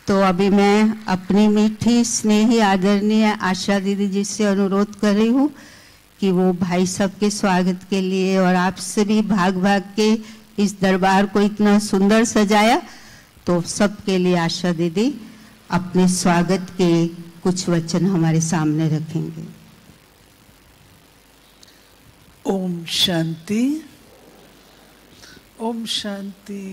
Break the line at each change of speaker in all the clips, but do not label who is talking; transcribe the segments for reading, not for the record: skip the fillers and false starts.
तो अभी मैं अपनी मीठी स्नेही आदरणीय आशा दीदी जी से अनुरोध कर रही हूँ कि वो भाई साहब के स्वागत के लिए और आपसे भी भाग भाग के इस दरबार को इतना सुंदर सजाया, तो सबके लिए आशा दीदी अपने स्वागत के कुछ वचन हमारे सामने रखेंगे।
ओम शांति, ओम शांति।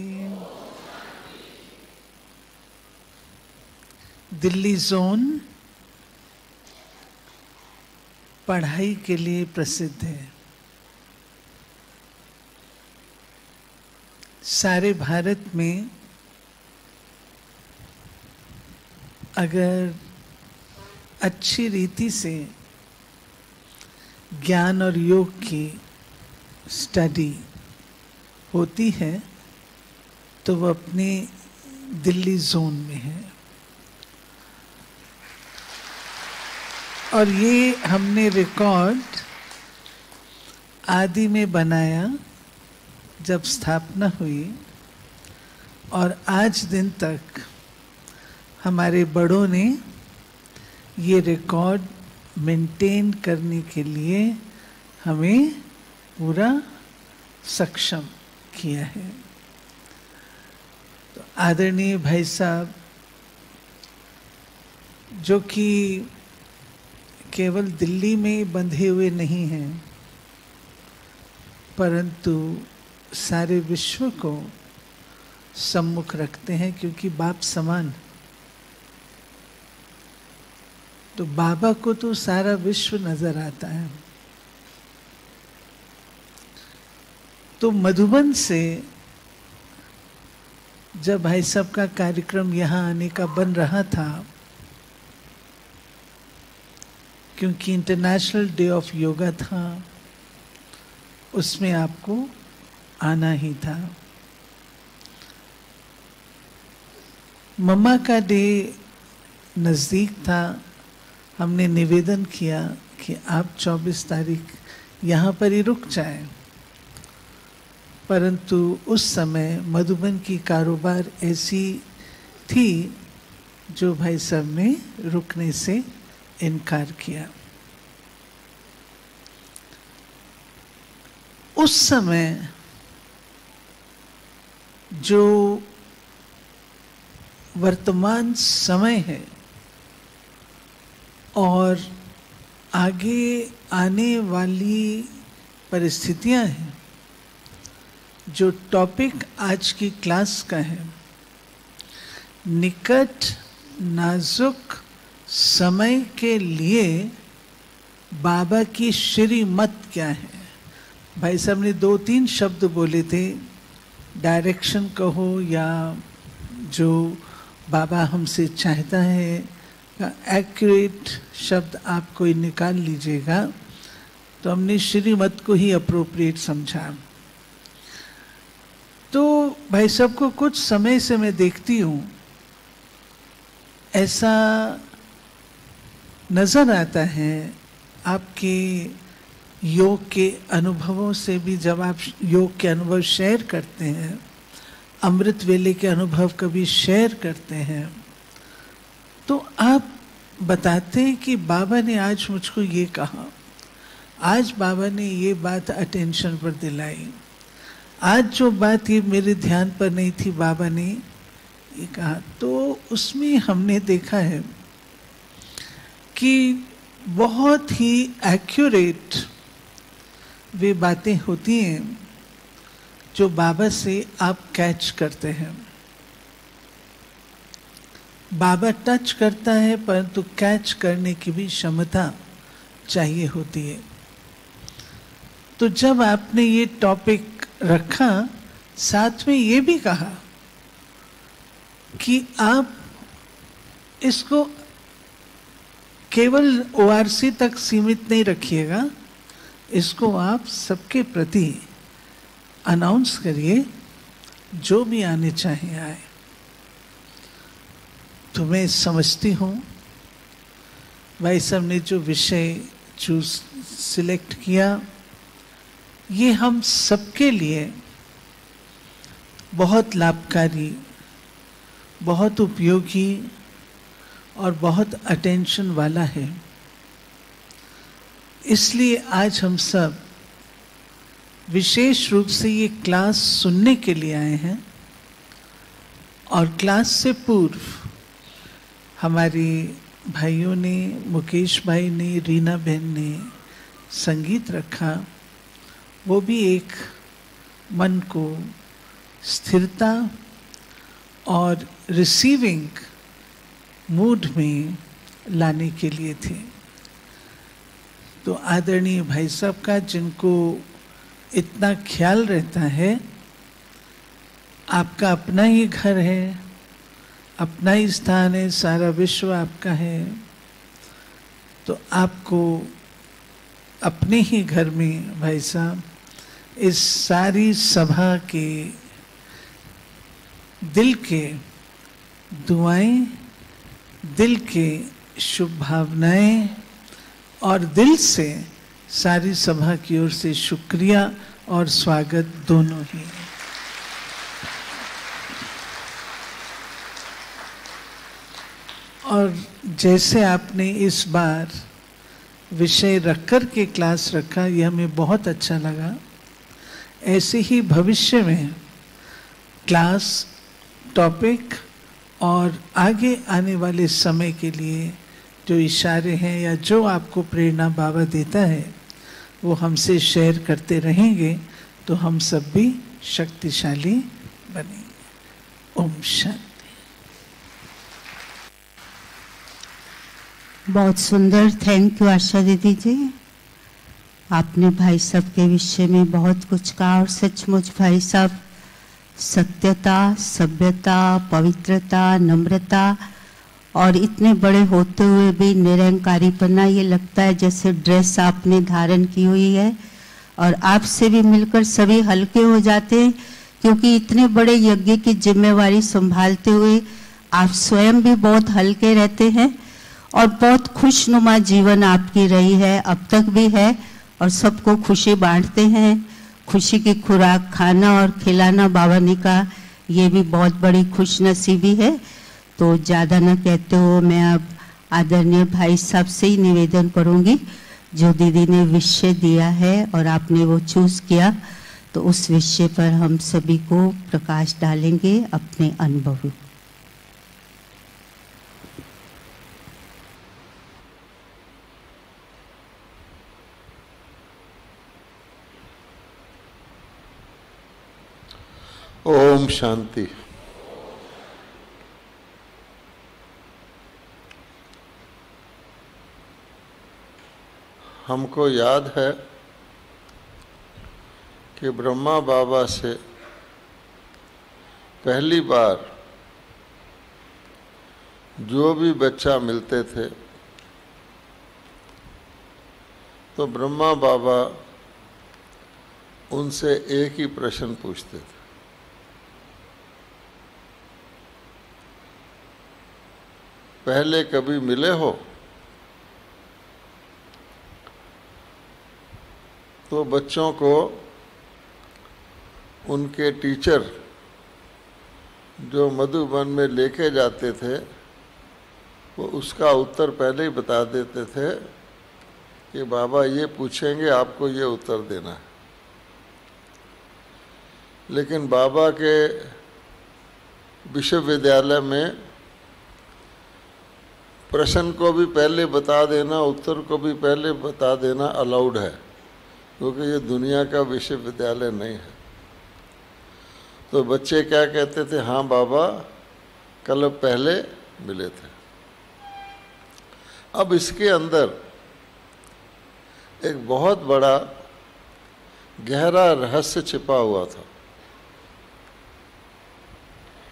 दिल्ली जोन पढ़ाई के लिए प्रसिद्ध है। सारे भारत में अगर अच्छी रीति से ज्ञान और योग की स्टडी होती है तो वो अपने दिल्ली जोन में है। और ये हमने रिकॉर्ड आदि में बनाया जब स्थापना हुई, और आज दिन तक हमारे बड़ों ने ये रिकॉर्ड मेंटेन करने के लिए हमें पूरा सक्षम किया है। तो आदरणीय भाई साहब, जो कि केवल दिल्ली में बंधे हुए नहीं हैं, परंतु सारे विश्व को सम्मुख रखते हैं, क्योंकि बाप समान। तो बाबा को तो सारा विश्व नजर आता है। तो मधुबन से जब भाई साहब का कार्यक्रम यहाँ आने का बन रहा था, क्योंकि इंटरनेशनल डे ऑफ योगा था, उसमें आपको आना ही था। मम्मा का डे नज़दीक था। हमने निवेदन किया कि आप 24 तारीख यहाँ पर ही रुक जाएं, परंतु उस समय मधुबन की कारोबार ऐसी थी जो भाई साहब ने रुकने से इनकार किया। उस समय जो वर्तमान समय है और आगे आने वाली परिस्थितियां हैं, जो टॉपिक आज की क्लास का है, निकट नाजुक समय के लिए बाबा की श्रीमत क्या है। भाई साहब ने 2-3 शब्द बोले थे, डायरेक्शन कहो या जो बाबा हमसे चाहता है का एक्यूरेट शब्द आप कोई निकाल लीजिएगा। तो हमने श्रीमत को ही अप्रोप्रिएट समझा। तो भाई साहब को कुछ समय से मैं देखती हूँ, ऐसा नजर आता है आपके योग के अनुभवों से भी। जब आप योग के अनुभव शेयर करते हैं, अमृत वेले के अनुभव कभी शेयर करते हैं, तो आप बताते हैं कि बाबा ने आज मुझको ये कहा, आज बाबा ने ये बात अटेंशन पर दिलाई, आज जो बात ये मेरे ध्यान पर नहीं थी बाबा ने ये कहा। तो उसमें हमने देखा है कि बहुत ही एक्यूरेट वे बातें होती हैं जो बाबा से आप कैच करते हैं। बाबा टच करता है, परंतु कैच करने की भी क्षमता चाहिए होती है। तो जब आपने ये टॉपिक रखा, साथ में ये भी कहा कि आप इसको केवल ORC तक सीमित नहीं रखिएगा, इसको आप सबके प्रति अनाउंस करिए, जो भी आने चाहे आए। तो मैं समझती हूँ भाई साहब ने जो विषय सिलेक्ट किया, ये हम सबके लिए बहुत लाभकारी बहुत उपयोगी और बहुत अटेंशन वाला है। इसलिए आज हम सब विशेष रूप से ये क्लास सुनने के लिए आए हैं। और क्लास से पूर्व हमारी भाइयों ने, मुकेश भाई ने, रीना बहन ने संगीत रखा। वो भी एक मन को स्थिरता और रिसीविंग मूड में लाने के लिए थे। तो आदरणीय भाई साहब का, जिनको इतना ख्याल रहता है, आपका अपना ही घर है, अपना ही स्थान है, सारा विश्व आपका है, तो आपको अपने ही घर में भाई साहब इस सारी सभा के दिल के दुआएं, दिल के शुभ भावनाएं और दिल से सारी सभा की ओर से शुक्रिया और स्वागत दोनों ही। और जैसे आपने इस बार विषय रखकर के क्लास रखा, यह हमें बहुत अच्छा लगा। ऐसे ही भविष्य में क्लास, टॉपिक और आगे आने वाले समय के लिए जो इशारे हैं या जो आपको प्रेरणा बाबा देता है, वो हमसे शेयर करते रहेंगे, तो हम सब भी शक्तिशाली बनेंगे। ओम शांति।
बहुत सुंदर, थैंक यू आशा दीदी जी। आपने भाई साहब के विषय में बहुत कुछ कहा और सचमुच भाई साहब सत्यता, सभ्यता, पवित्रता, नम्रता और इतने बड़े होते हुए भी निरंकारीपना, ये लगता है जैसे ड्रेस आपने धारण की हुई है। और आपसे भी मिलकर सभी हल्के हो जाते हैं, क्योंकि इतने बड़े यज्ञ की जिम्मेवारी संभालते हुए आप स्वयं भी बहुत हल्के रहते हैं और बहुत खुशनुमा जीवन आपकी रही है, अब तक भी है, और सबको खुशी बांटते हैं। खुशी की खुराक खाना और खिलाना बाबा ने कहा, ये भी बहुत बड़ी खुशनसीबी है। तो ज़्यादा न कहते हो, मैं अब आदरणीय भाई साहब से ही निवेदन करूंगी, जो दीदी ने विषय दिया है और आपने वो चूज़ किया, तो उस विषय पर हम सभी को प्रकाश डालेंगे अपने अनुभव।
ओम शांति। हमको याद है कि ब्रह्मा बाबा से पहली बार जो भी बच्चा मिलते थे, तो ब्रह्मा बाबा उनसे एक ही प्रश्न पूछते थे, पहले कभी मिले हो? तो बच्चों को उनके टीचर जो मधुबन में लेके जाते थे, वो उसका उत्तर पहले ही बता देते थे कि बाबा ये पूछेंगे, आपको ये उत्तर देना है। लेकिन बाबा के विश्वविद्यालय में प्रश्न को भी पहले बता देना, उत्तर को भी पहले बता देना अलाउड है, क्योंकि ये दुनिया का विश्वविद्यालय नहीं है। तो बच्चे क्या कहते थे? हाँ बाबा, कल पहले मिले थे। अब इसके अंदर एक बहुत बड़ा गहरा रहस्य छिपा हुआ था।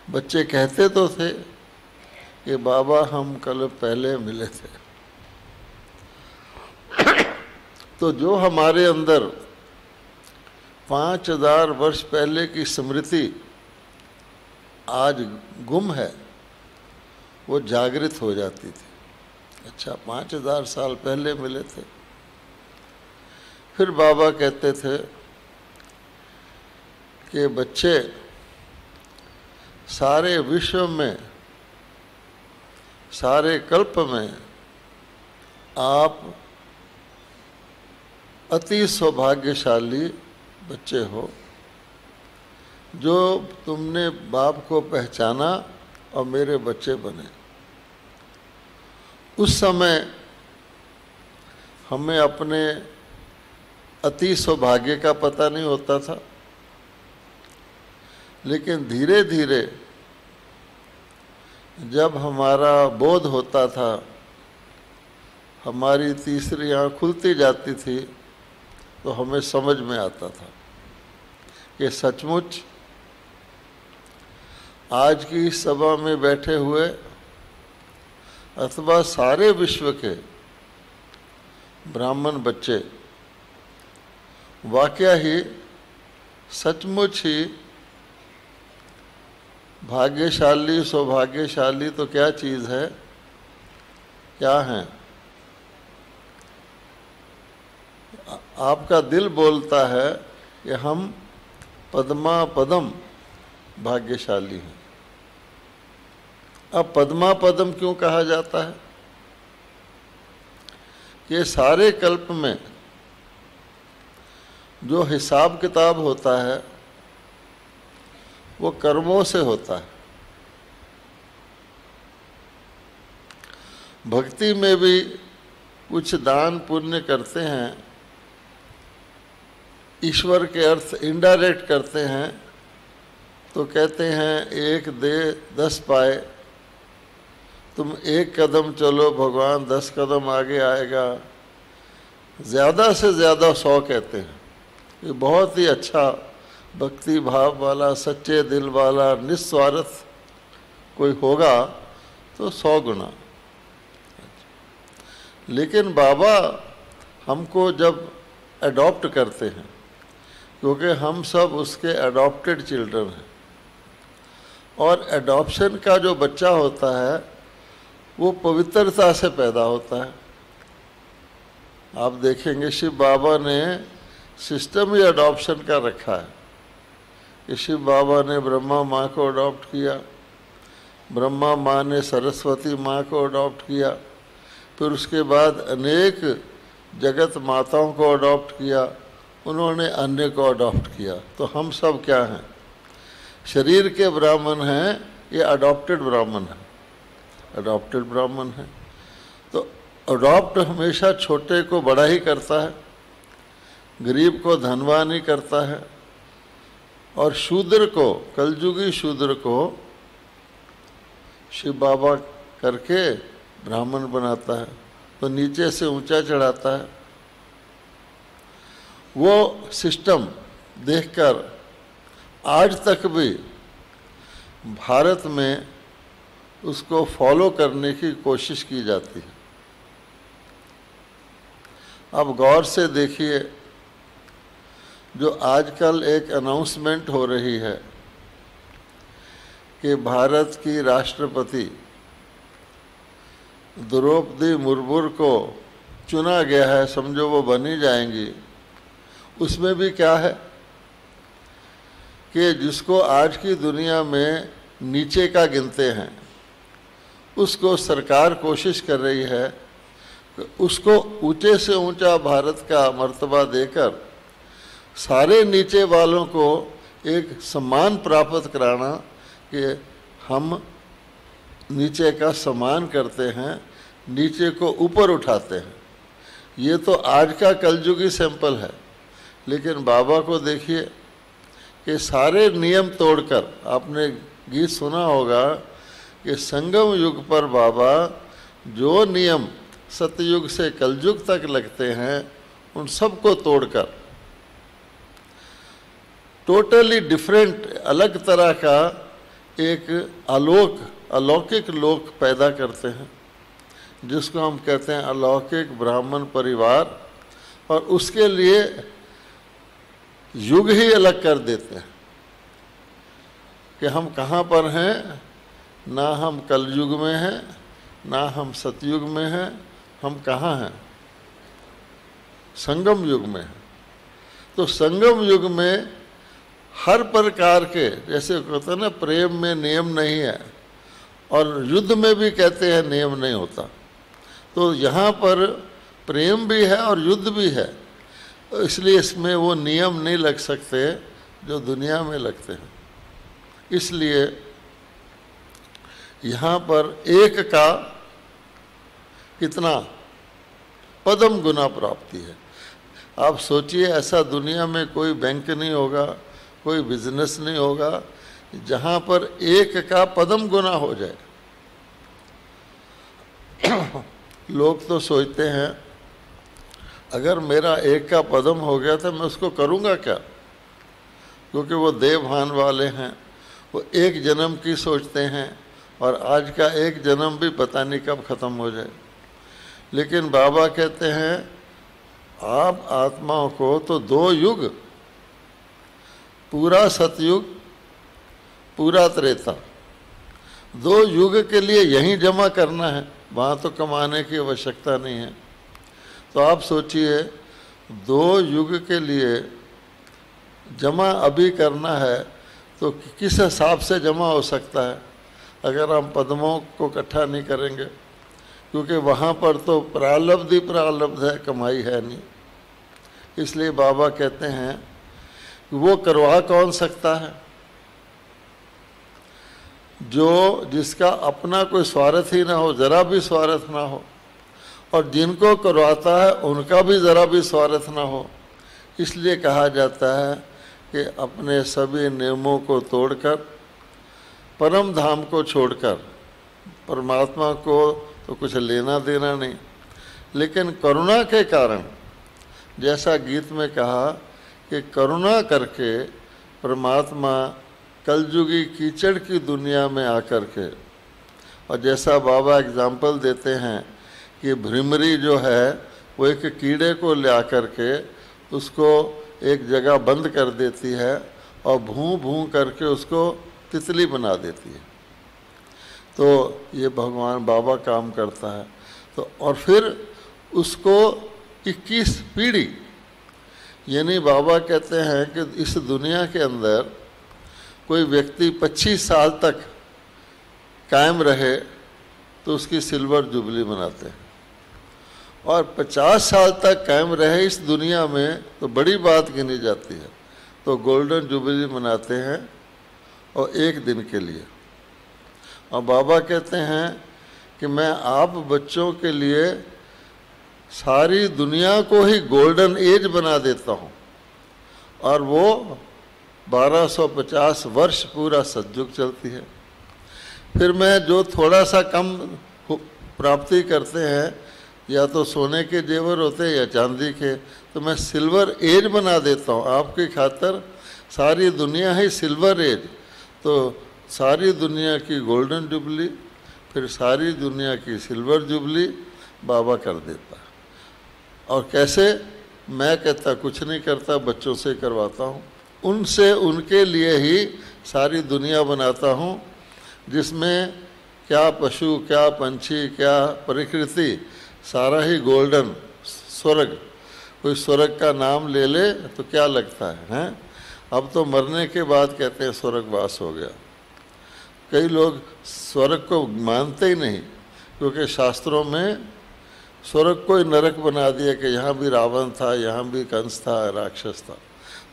बच्चे कहते तो थे कि बाबा हम कल पहले मिले थे, तो जो हमारे अंदर 5000 वर्ष पहले की स्मृति आज गुम है, वो जागृत हो जाती थी। अच्छा, 5000 साल पहले मिले थे। फिर बाबा कहते थे कि बच्चे, सारे विश्व में सारे कल्प में आप अति सौभाग्यशाली बच्चे हो जो तुमने बाप को पहचाना और मेरे बच्चे बने। उस समय हमें अपने अति सौभाग्य का पता नहीं होता था, लेकिन धीरे धीरे जब हमारा बोध होता था, हमारी तीसरी आँख खुलती जाती थी, तो हमें समझ में आता था कि सचमुच आज की सभा में बैठे हुए अथवा सारे विश्व के ब्राह्मण बच्चे वाकया ही सचमुच ही भाग्यशाली, सौभाग्यशाली तो क्या चीज़ है, क्या है? आपका दिल बोलता है कि हम पद्मा पदम भाग्यशाली हैं। अब पद्मा पदम क्यों कहा जाता है? कि सारे कल्प में जो हिसाब किताब होता है वो कर्मों से होता है। भक्ति में भी कुछ दान पुण्य करते हैं, ईश्वर के अर्थ इनडायरेक्ट करते हैं, तो कहते हैं एक दे 10 पाए, तुम 1 कदम चलो भगवान 10 कदम आगे आएगा। ज़्यादा से ज़्यादा 100 कहते हैं। ये बहुत ही अच्छा भक्ति भाव वाला, सच्चे दिल वाला, निस्वार्थ कोई होगा तो 100 गुना। लेकिन बाबा हमको जब अडॉप्ट करते हैं, क्योंकि हम सब उसके अडॉप्टेड चिल्ड्रन हैं, और एडॉप्शन का जो बच्चा होता है वो पवित्रता से पैदा होता है। आप देखेंगे शिव बाबा ने सिस्टम ही अडॉप्शन का रखा है कि शिव बाबा ने ब्रह्मा माँ को अडॉप्ट किया, ब्रह्मा माँ ने सरस्वती माँ को अडॉप्ट किया, फिर उसके बाद अनेक जगत माताओं को अडॉप्ट किया, उन्होंने अन्य को अडॉप्ट किया। तो हम सब क्या हैं? शरीर के ब्राह्मण हैं, ये अडॉप्टेड ब्राह्मण हैं, अडॉप्टेड ब्राह्मण हैं। तो अडॉप्ट हमेशा छोटे को बड़ा ही करता है, गरीब को धनवान ही करता है, और शूद्र को, कलयुगी शूद्र को शिव बाबा करके ब्राह्मण बनाता है, तो नीचे से ऊंचा चढ़ाता है। वो सिस्टम देखकर आज तक भी भारत में उसको फॉलो करने की कोशिश की जाती है। अब गौर से देखिए, जो आजकल एक अनाउंसमेंट हो रही है कि भारत की राष्ट्रपति द्रौपदी मुर्मू को चुना गया है, समझो वो बनी जाएंगी। उसमें भी क्या है कि जिसको आज की दुनिया में नीचे का गिनते हैं, उसको सरकार कोशिश कर रही है कि उसको ऊंचे से ऊंचा भारत का मर्तबा देकर सारे नीचे वालों को एक सम्मान प्राप्त कराना कि हम नीचे का सम्मान करते हैं, नीचे को ऊपर उठाते हैं। ये तो आज का कलयुगी सैंपल है। लेकिन बाबा को देखिए कि सारे नियम तोड़कर, आपने गीत सुना होगा कि संगम युग पर बाबा जो नियम सतयुग से कलयुग तक लगते हैं, उन सबको तोड़कर टोटली डिफरेंट, अलग तरह का एक अलौकिक लोक पैदा करते हैं, जिसको हम कहते हैं अलौकिक ब्राह्मण परिवार। और उसके लिए युग ही अलग कर देते हैं कि हम कहाँ पर हैं। ना हम कलयुग में हैं, ना हम सतयुग में हैं, हम कहाँ हैं? संगम युग में हैं। तो संगम युग में हर प्रकार के, जैसे कहते हैं ना, प्रेम में नियम नहीं है और युद्ध में भी कहते हैं नियम नहीं होता। तो यहाँ पर प्रेम भी है और युद्ध भी है, इसलिए इसमें वो नियम नहीं लग सकते जो दुनिया में लगते हैं। इसलिए यहाँ पर एक का कितना पदम गुना प्राप्ति है। आप सोचिए, ऐसा दुनिया में कोई बैंक नहीं होगा, कोई बिजनेस नहीं होगा जहाँ पर एक का पदम गुना हो जाए। लोग तो सोचते हैं अगर मेरा एक का पदम हो गया तो मैं उसको करूँगा क्या, क्योंकि वो देवभान वाले हैं, वो एक जन्म की सोचते हैं और आज का एक जन्म भी पता नहीं कब ख़त्म हो जाए। लेकिन बाबा कहते हैं आप आत्माओं को तो 2 युग, पूरा सतयुग, पूरा त्रेता, 2 युग के लिए यहीं जमा करना है, वहाँ तो कमाने की आवश्यकता नहीं है। तो आप सोचिए 2 युग के लिए जमा अभी करना है तो किस हिसाब से जमा हो सकता है अगर हम पद्मों को इकट्ठा नहीं करेंगे, क्योंकि वहाँ पर तो प्रारब्ध ही प्रारब्ध है, कमाई है नहीं। इसलिए बाबा कहते हैं कि वो करवा कौन सकता है, जो जिसका अपना कोई स्वार्थ ही ना हो, ज़रा भी स्वार्थ ना हो, और जिनको करवाता है उनका भी ज़रा भी स्वार्थ ना हो। इसलिए कहा जाता है कि अपने सभी नियमों को तोड़कर, परम धाम को छोड़कर, परमात्मा को तो कुछ लेना देना नहीं, लेकिन करुणा के कारण, जैसा गीत में कहा कि करुणा करके परमात्मा कलयुगी कीचड़ की दुनिया में आकर के, और जैसा बाबा एग्जाम्पल देते हैं कि भ्रिमरी जो है वो एक कीड़े को ले आकर के उसको एक जगह बंद कर देती है और भूं भूं करके उसको तितली बना देती है। तो ये भगवान बाबा काम करता है। तो और फिर उसको 21 पीढ़ी, यानी बाबा कहते हैं कि इस दुनिया के अंदर कोई व्यक्ति 25 साल तक कायम रहे तो उसकी सिल्वर जुबली मनाते हैं, और 50 साल तक कायम रहे इस दुनिया में तो बड़ी बात गिनी जाती है, तो गोल्डन जुबली मनाते हैं, और 1 दिन के लिए। और बाबा कहते हैं कि मैं आप बच्चों के लिए सारी दुनिया को ही गोल्डन एज बना देता हूँ, और वो 1250 वर्ष पूरा सतयुग चलती है। फिर मैं जो थोड़ा सा कम प्राप्ति करते हैं, या तो सोने के जेवर होते हैं या चांदी के, तो मैं सिल्वर एज बना देता हूँ आपकी खातर। सारी दुनिया है सिल्वर एज, तो सारी दुनिया की गोल्डन जुबली, फिर सारी दुनिया की सिल्वर जुबली बाबा कर देता है। और कैसे? मैं कहता कुछ नहीं करता, बच्चों से करवाता हूँ, उनसे उनके लिए ही सारी दुनिया बनाता हूँ, जिसमें क्या पशु, क्या पंछी, क्या प्रकृति, सारा ही गोल्डन। स्वर्ग, कोई स्वर्ग का नाम ले ले तो क्या लगता है, हैं? अब तो मरने के बाद कहते हैं स्वर्गवास हो गया। कई लोग स्वर्ग को मानते ही नहीं, क्योंकि शास्त्रों में स्वर्ग को ही नरक बना दिया कि यहाँ भी रावण था, यहाँ भी कंस था, राक्षस था।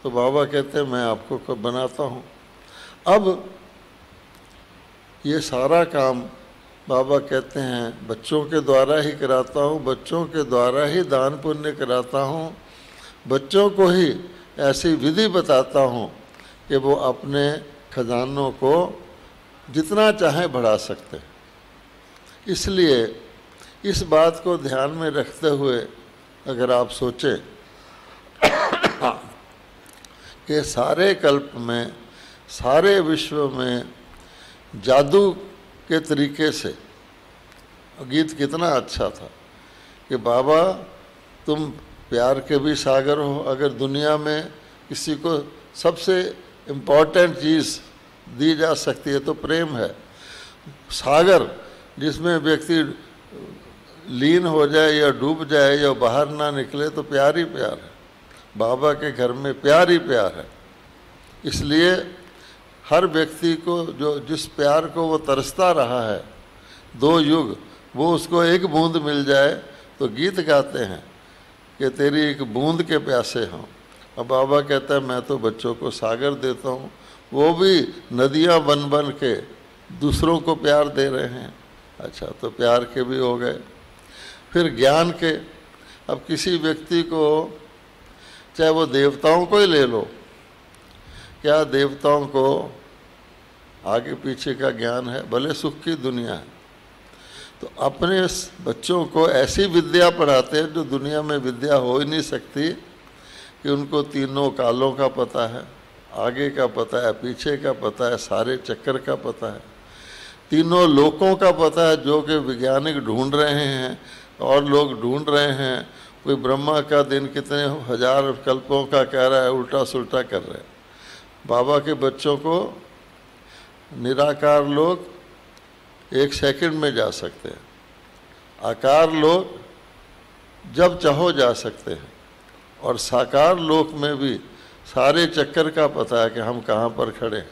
तो बाबा कहते हैं मैं आपको कब बनाता हूँ। अब ये सारा काम बाबा कहते हैं बच्चों के द्वारा ही कराता हूँ, बच्चों के द्वारा ही दान पुण्य कराता हूँ, बच्चों को ही ऐसी विधि बताता हूँ कि वो अपने खजानों को जितना चाहे बढ़ा सकते। इसलिए इस बात को ध्यान में रखते हुए अगर आप सोचें कि सारे कल्प में, सारे विश्व में जादू के तरीके से, गीत कितना अच्छा था कि बाबा तुम प्यार के भी सागर हो। अगर दुनिया में किसी को सबसे इम्पोर्टेंट चीज़ दी जा सकती है तो प्रेम है। सागर जिसमें व्यक्ति लीन हो जाए या डूब जाए या बाहर ना निकले तो प्यार ही प्यार है। बाबा के घर में प्यार ही प्यार है। इसलिए हर व्यक्ति को जो जिस प्यार को वो तरसता रहा है 2 युग, वो उसको एक बूंद मिल जाए तो गीत गाते हैं कि तेरी एक बूंद के प्यासे हों। अब बाबा कहता है मैं तो बच्चों को सागर देता हूँ, वो भी नदियाँ बन बन के दूसरों को प्यार दे रहे हैं। अच्छा, तो प्यार के भी हो गए। फिर ज्ञान के, अब किसी व्यक्ति को, चाहे वो देवताओं को ही ले लो, क्या देवताओं को आगे पीछे का ज्ञान है? भले सुख की दुनिया है, तो अपने बच्चों को ऐसी विद्या पढ़ाते हैं जो दुनिया में विद्या हो ही नहीं सकती, कि उनको तीनों कालों का पता है, आगे का पता है, पीछे का पता है, सारे चक्कर का पता है, तीनों लोकों का पता है जो कि वैज्ञानिक ढूंढ रहे हैं और लोग ढूंढ रहे हैं। कोई ब्रह्मा का दिन कितने हजार कल्पों का कह रहा है, उल्टा सुल्टा कर रहे हैं। बाबा के बच्चों को निराकार लोग 1 सेकंड में जा सकते हैं, आकार लोग जब चाहो जा सकते हैं, और साकार लोक में भी सारे चक्कर का पता है कि हम कहाँ पर खड़े हैं,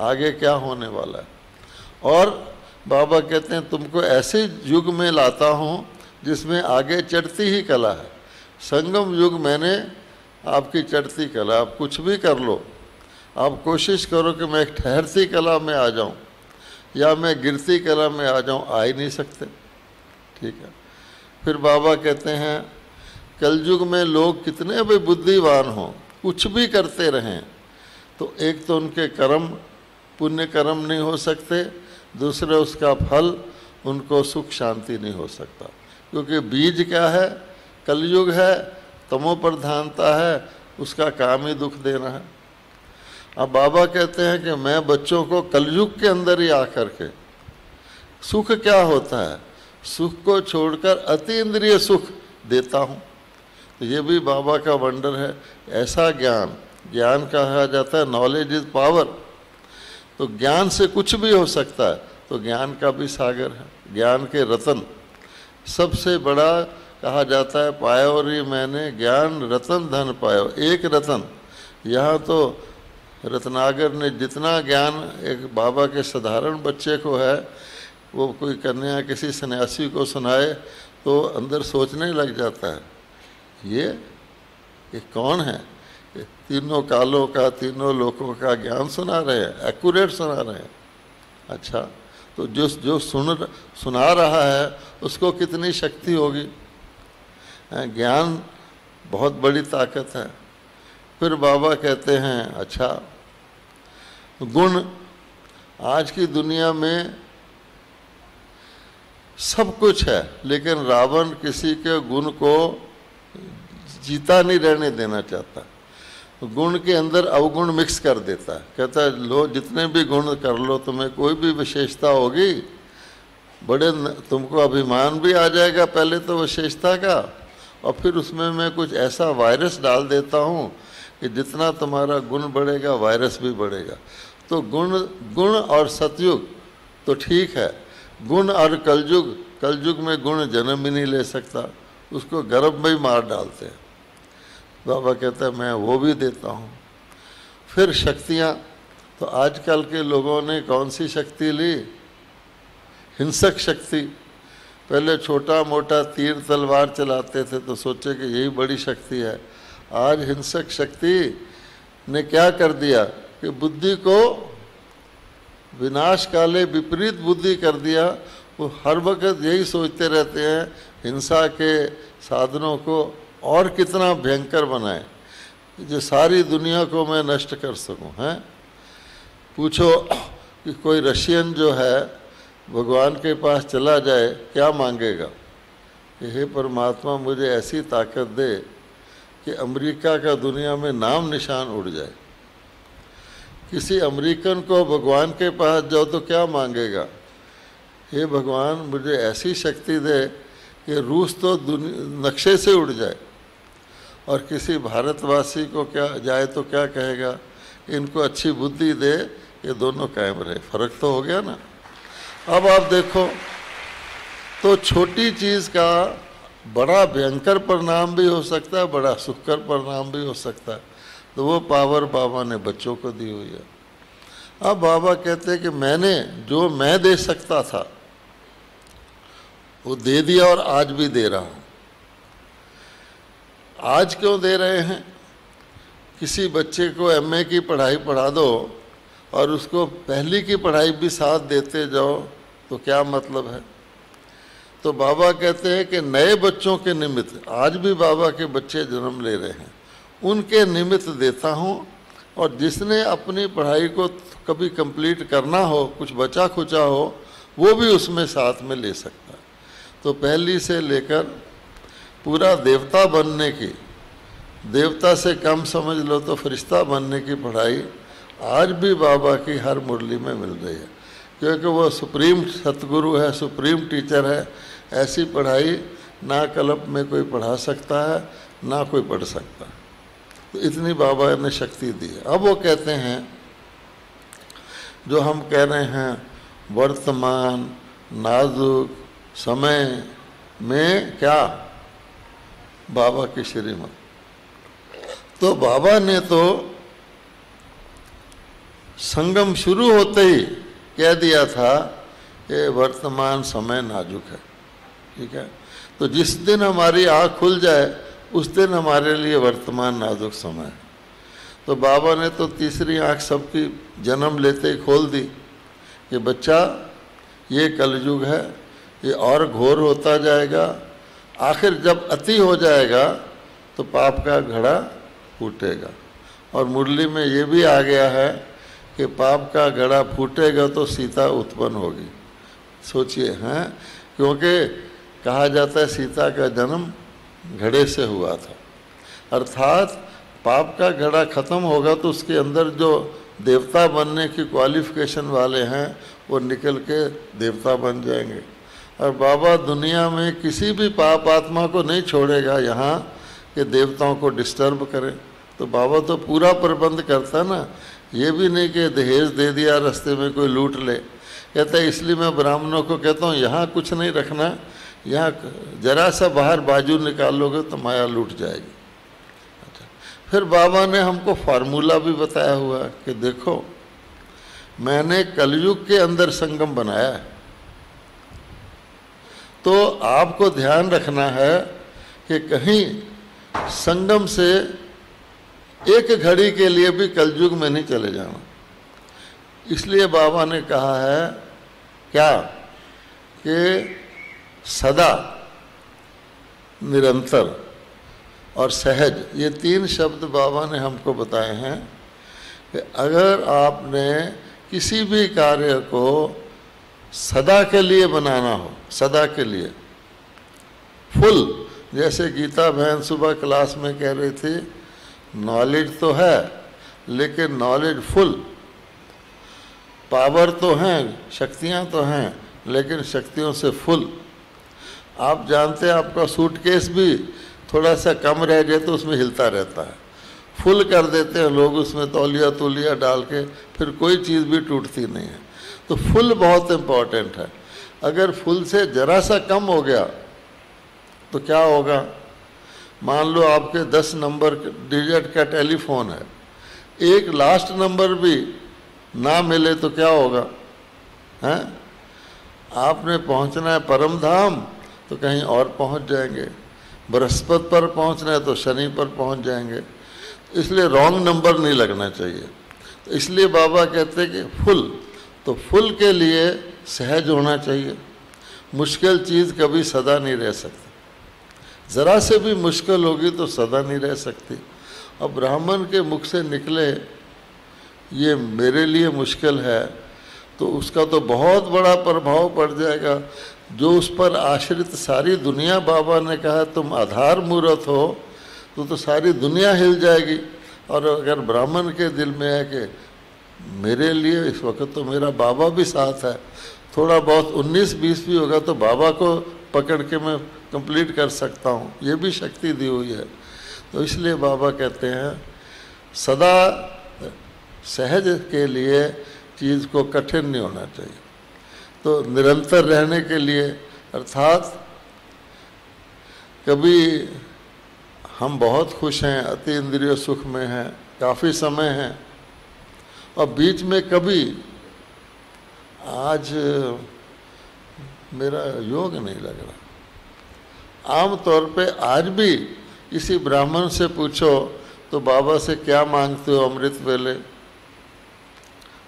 आगे क्या होने वाला है। और बाबा कहते हैं तुमको ऐसे युग में लाता हूँ जिसमें आगे चढ़ती ही कला है। संगम युग मैंने आपकी चढ़ती कला, आप कुछ भी कर लो, आप कोशिश करो कि मैं एक ठहरती कला में आ जाऊं या मैं गिरती कला में आ जाऊं, आ ही नहीं सकते। ठीक है। फिर बाबा कहते हैं कलयुग में लोग कितने भी बुद्धिवान हों, कुछ भी करते रहें, तो एक तो उनके कर्म पुण्य कर्म नहीं हो सकते, दूसरे उसका फल उनको सुख शांति नहीं हो सकता। क्योंकि बीज क्या है? कलयुग है, तमो प्रधानता है, उसका काम ही दुख देना है। अब बाबा कहते हैं कि मैं बच्चों को कलयुग के अंदर ही आकर के, सुख क्या होता है, सुख को छोड़कर अति इंद्रिय सुख देता हूँ। तो ये भी बाबा का वंडर है। ऐसा ज्ञान, ज्ञान कहा जाता है नॉलेज इज पावर, तो ज्ञान से कुछ भी हो सकता है। तो ज्ञान का भी सागर है, ज्ञान के रतन सबसे बड़ा कहा जाता है, पायो रे मैंने ज्ञान रतन धन पायो। एक रतन, यहाँ तो रत्नागर ने जितना ज्ञान एक बाबा के साधारण बच्चे को है, वो कोई कन्या किसी सन्यासी को सुनाए तो अंदर सोचने लग जाता है ये कौन है? ये तीनों कालों का, तीनों लोकों का ज्ञान सुना रहे हैं, एक्यूरेट सुना रहे हैं। अच्छा, तो जो सुना रहा है उसको कितनी शक्ति होगी? ज्ञान बहुत बड़ी ताकत है। फिर बाबा कहते हैं अच्छा, गुण, आज की दुनिया में सब कुछ है, लेकिन रावण किसी के गुण को जीता नहीं रहने देना चाहता। गुण के अंदर अवगुण मिक्स कर देता है, कहता है लो जितने भी गुण कर लो, तुम्हें कोई भी विशेषता होगी, बड़े तुमको अभिमान भी आ जाएगा पहले तो विशेषता का, और फिर उसमें मैं कुछ ऐसा वायरस डाल देता हूँ कि जितना तुम्हारा गुण बढ़ेगा वायरस भी बढ़ेगा। तो गुण और सतयुग तो ठीक है, गुण और कलयुग में गुण जन्म ही नहीं ले सकता, उसको गर्भ में ही मार डालते हैं। बाबा कहता है मैं वो भी देता हूँ। फिर शक्तियाँ, तो आजकल के लोगों ने कौन सी शक्ति ली? हिंसक शक्ति। पहले छोटा मोटा तीर तलवार चलाते थे तो सोचे कि यही बड़ी शक्ति है। आज हिंसक शक्ति ने क्या कर दिया कि बुद्धि को विनाश काले विपरीत बुद्धि कर दिया। वो हर वक्त यही सोचते रहते हैं हिंसा के साधनों को और कितना भयंकर बनाए, जो सारी दुनिया को मैं नष्ट कर सकूं। हैं, पूछो कि कोई रशियन जो है भगवान के पास चला जाए क्या मांगेगा कि हे परमात्मा मुझे ऐसी ताकत दे कि अमेरिका का दुनिया में नाम निशान उड़ जाए। किसी अमेरिकन को भगवान के पास जाओ तो क्या मांगेगा? हे भगवान मुझे ऐसी शक्ति दे कि रूस तो नक्शे से उड़ जाए। और किसी भारतवासी को क्या जाए तो क्या कहेगा? इनको अच्छी बुद्धि दे, ये दोनों कायम रहे। फर्क तो हो गया ना। अब आप देखो तो छोटी चीज़ का बड़ा भयंकर परिणाम भी हो सकता है, बड़ा सुखकर परिणाम भी हो सकता है। तो वो पावर बाबा ने बच्चों को दी हुई है। अब बाबा कहते हैं कि मैंने जो मैं दे सकता था वो दे दिया और आज भी दे रहा हूँ। आज क्यों दे रहे हैं? किसी बच्चे को एमए की पढ़ाई पढ़ा दो और उसको पहली की पढ़ाई भी साथ देते जाओ तो क्या मतलब है? तो बाबा कहते हैं कि नए बच्चों के निमित्त, आज भी बाबा के बच्चे जन्म ले रहे हैं, उनके निमित्त देता हूँ, और जिसने अपनी पढ़ाई को कभी कंप्लीट करना हो, कुछ बचा खुचा हो, वो भी उसमें साथ में ले सकता है। तो पहली से लेकर पूरा देवता बनने की, देवता से कम समझ लो तो फरिश्ता बनने की पढ़ाई आज भी बाबा की हर मुरली में मिल रही है, क्योंकि वो सुप्रीम सतगुरु है, सुप्रीम टीचर है। ऐसी पढ़ाई ना कल्प में कोई पढ़ा सकता है, ना कोई पढ़ सकता है। तो इतनी बाबा ने शक्ति दी है। अब वो कहते हैं, जो हम कह रहे हैं वर्तमान नाजुक समय में क्या बाबा की श्रीमत, तो बाबा ने तो संगम शुरू होते ही कह दिया था कि वर्तमान समय नाजुक है। ठीक है, तो जिस दिन हमारी आँख खुल जाए उस दिन हमारे लिए वर्तमान नाजुक समय है। तो बाबा ने तो तीसरी आँख सबकी जन्म लेते ही खोल दी कि बच्चा ये कलयुग है, ये और घोर होता जाएगा, आखिर जब अति हो जाएगा तो पाप का घड़ा फूटेगा। और मुरली में ये भी आ गया है कि पाप का घड़ा फूटेगा तो सीता उत्पन्न होगी। सोचिए, हैं, क्योंकि कहा जाता है सीता का जन्म घड़े से हुआ था, अर्थात पाप का घड़ा खत्म होगा तो उसके अंदर जो देवता बनने की क्वालिफिकेशन वाले हैं वो निकल के देवता बन जाएंगे। और बाबा दुनिया में किसी भी पाप आत्मा को नहीं छोड़ेगा यहाँ कि देवताओं को डिस्टर्ब करें। तो बाबा तो पूरा प्रबंध करता ना, ये भी नहीं कि दहेज दे दिया रास्ते में कोई लूट ले। कहता है इसलिए मैं ब्राह्मणों को कहता हूँ यहाँ कुछ नहीं रखना, यहाँ जरा सा बाहर बाजू निकालोगे तो माया लूट जाएगी। अच्छा, फिर बाबा ने हमको फार्मूला भी बताया हुआ कि देखो मैंने कलयुग के अंदर संगम बनाया है, तो आपको ध्यान रखना है कि कहीं संगम से एक घड़ी के लिए भी कलयुग में नहीं चले जाना। इसलिए बाबा ने कहा है क्या कि सदा, निरंतर और सहज, ये तीन शब्द बाबा ने हमको बताए हैं कि अगर आपने किसी भी कार्य को सदा के लिए बनाना हो, सदा के लिए फुल, जैसे गीता बहन सुबह क्लास में कह रही थी, नॉलेज तो है लेकिन नॉलेज फुल, पावर तो हैं, शक्तियां तो हैं लेकिन शक्तियों से फुल। आप जानते हैं आपका सूटकेस भी थोड़ा सा कम रह जाए तो उसमें हिलता रहता है, फुल कर देते हैं लोग उसमें तौलिया तौलिया डाल के, फिर कोई चीज़ भी टूटती नहीं है। तो फुल बहुत इम्पॉर्टेंट है। अगर फुल से ज़रा सा कम हो गया तो क्या होगा? मान लो आपके 10 नंबर डिजिट का टेलीफोन है, एक लास्ट नंबर भी ना मिले तो क्या होगा? हैं, आपने पहुंचना है परम धाम तो कहीं और पहुंच जाएंगे, बृहस्पति पर पहुंचना है तो शनि पर पहुंच जाएंगे। इसलिए रॉन्ग नंबर नहीं लगना चाहिए। तो इसलिए बाबा कहते हैं कि फुल, तो फुल के लिए सहज होना चाहिए। मुश्किल चीज़ कभी सदा नहीं रह सकती, ज़रा से भी मुश्किल होगी तो सदा नहीं रह सकती। अब ब्राह्मण के मुख से निकले ये मेरे लिए मुश्किल है तो उसका तो बहुत बड़ा प्रभाव पड़ जाएगा। जो उस पर आश्रित सारी दुनिया, बाबा ने कहा तुम आधार मूर्त हो तो सारी दुनिया हिल जाएगी। और अगर ब्राह्मण के दिल में है कि मेरे लिए इस वक्त तो मेरा बाबा भी साथ है, थोड़ा बहुत 19-20 भी होगा तो बाबा को पकड़ के मैं कंप्लीट कर सकता हूँ, ये भी शक्ति दी हुई है। तो इसलिए बाबा कहते हैं सदा सहज के लिए चीज़ को कठिन नहीं होना चाहिए। तो निरंतर रहने के लिए, अर्थात कभी हम बहुत खुश हैं, अति इंद्रिय सुख में हैं, काफ़ी समय हैं, और बीच में कभी आज मेरा योग नहीं लग रहा। आम तौर पे आज भी किसी ब्राह्मण से पूछो तो बाबा से क्या मांगते हो अमृत वेले,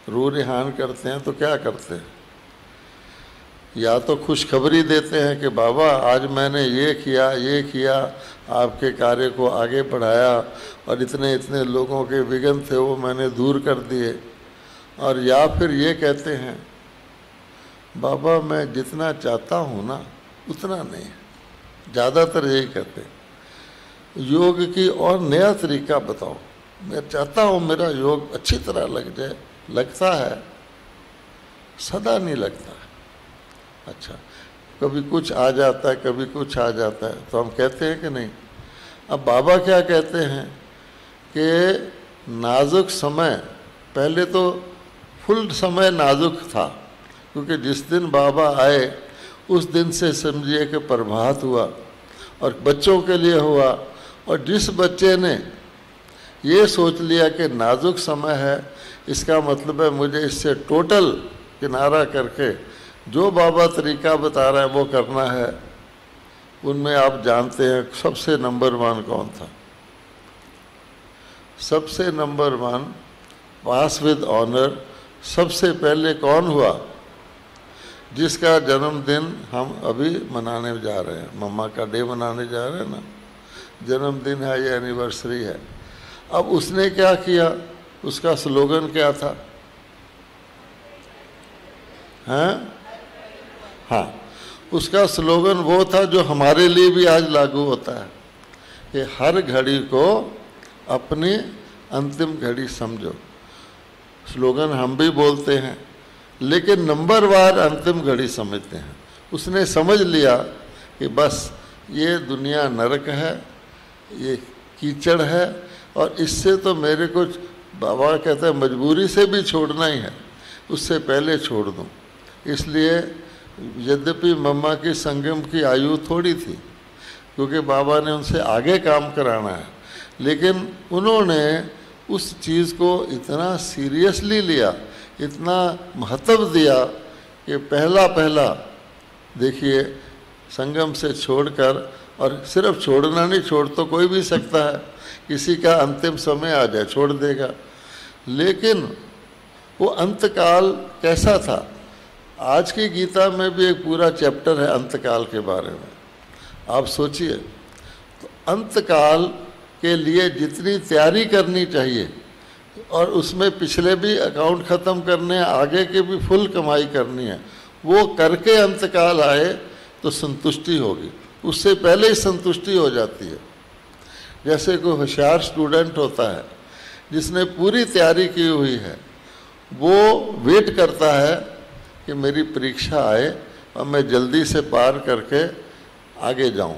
रू रिहान करते हैं तो क्या करते हैं? या तो खुशखबरी देते हैं कि बाबा आज मैंने ये किया, आपके कार्य को आगे बढ़ाया और इतने इतने लोगों के विघ्न थे वो मैंने दूर कर दिए। और या फिर ये कहते हैं बाबा मैं जितना चाहता हूँ ना उतना नहीं। ज़्यादातर यही कहते हैं। योग की और नया तरीका बताओ। मैं चाहता हूँ मेरा योग अच्छी तरह लग जाए, लगता है, सदा नहीं लगता। अच्छा, कभी कुछ आ जाता है, कभी कुछ आ जाता है, तो हम कहते हैं कि नहीं। अब बाबा क्या कहते हैं कि नाजुक समय, पहले तो फुल समय नाजुक था, क्योंकि जिस दिन बाबा आए उस दिन से समझिए कि प्रभात हुआ और बच्चों के लिए हुआ। और जिस बच्चे ने ये सोच लिया कि नाजुक समय है, इसका मतलब है मुझे इससे टोटल किनारा करके जो बाबा तरीका बता रहा है वो करना है, उनमें आप जानते हैं सबसे नंबर 1 कौन था? सबसे नंबर 1 पास विद ऑनर सबसे पहले कौन हुआ? जिसका जन्मदिन हम अभी मनाने जा रहे हैं, मम्मा का डे मनाने जा रहे हैं ना, जन्मदिन है या एनिवर्सरी है। अब उसने क्या किया? उसका स्लोगन क्या था? हैं? हाँ, उसका स्लोगन वो था जो हमारे लिए भी आज लागू होता है कि हर घड़ी को अपनी अंतिम घड़ी समझो। स्लोगन हम भी बोलते हैं, लेकिन नंबरवार अंतिम घड़ी समझते हैं। उसने समझ लिया कि बस ये दुनिया नरक है, ये कीचड़ है, और इससे तो मेरे को बाबा कहते हैं मजबूरी से भी छोड़ना ही है, उससे पहले छोड़ दूँ। इसलिए यद्यपि मम्मा की संगम की आयु थोड़ी थी, क्योंकि बाबा ने उनसे आगे काम कराना है, लेकिन उन्होंने उस चीज़ को इतना सीरियसली लिया, इतना महत्व दिया कि पहला देखिए संगम से छोड़कर, और सिर्फ छोड़ना नहीं, छोड़ तो कोई भी सकता है, किसी का अंतिम समय आ जाए छोड़ देगा, लेकिन वो अंतकाल कैसा था? आज की गीता में भी एक पूरा चैप्टर है अंतकाल के बारे में। आप सोचिए, तो अंतकाल के लिए जितनी तैयारी करनी चाहिए, और उसमें पिछले भी अकाउंट ख़त्म करने हैं, आगे के भी फुल कमाई करनी है, वो करके अंतकाल आए तो संतुष्टि होगी। उससे पहले ही संतुष्टि हो जाती है। जैसे कोई होशियार स्टूडेंट होता है जिसने पूरी तैयारी की हुई है, वो वेट करता है कि मेरी परीक्षा आए और मैं जल्दी से पार करके आगे जाऊं।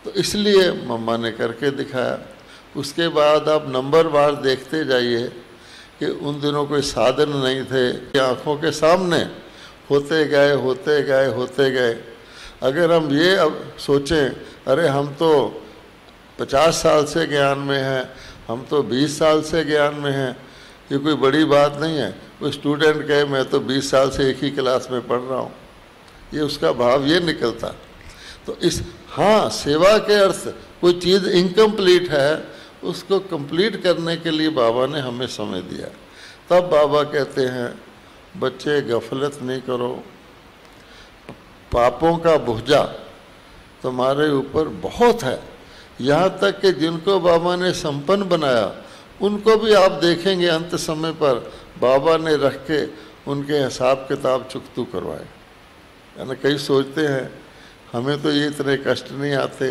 तो इसलिए मम्मा ने करके दिखाया। उसके बाद आप नंबरवार देखते जाइए कि उन दिनों कोई साधन नहीं थे, आँखों के सामने होते गए। अगर हम ये अब सोचें, अरे हम तो 50 साल से ज्ञान में हैं, हम तो 20 साल से ज्ञान में हैं, ये कोई बड़ी बात नहीं है। कोई स्टूडेंट कहे मैं तो 20 साल से एक ही क्लास में पढ़ रहा हूँ, ये उसका भाव ये निकलता। तो इस हाँ, सेवा के अर्थ कोई चीज़ इनकम्प्लीट है, उसको कंप्लीट करने के लिए बाबा ने हमें समय दिया। तब बाबा कहते हैं बच्चे गफलत नहीं करो, पापों का बोझा तुम्हारे ऊपर बहुत है। यहाँ तक कि जिनको बाबा ने संपन्न बनाया उनको भी आप देखेंगे अंत समय पर बाबा ने रख के उनके हिसाब किताब चुकतू करवाए। यानी कई सोचते हैं हमें तो ये इतने कष्ट नहीं आते,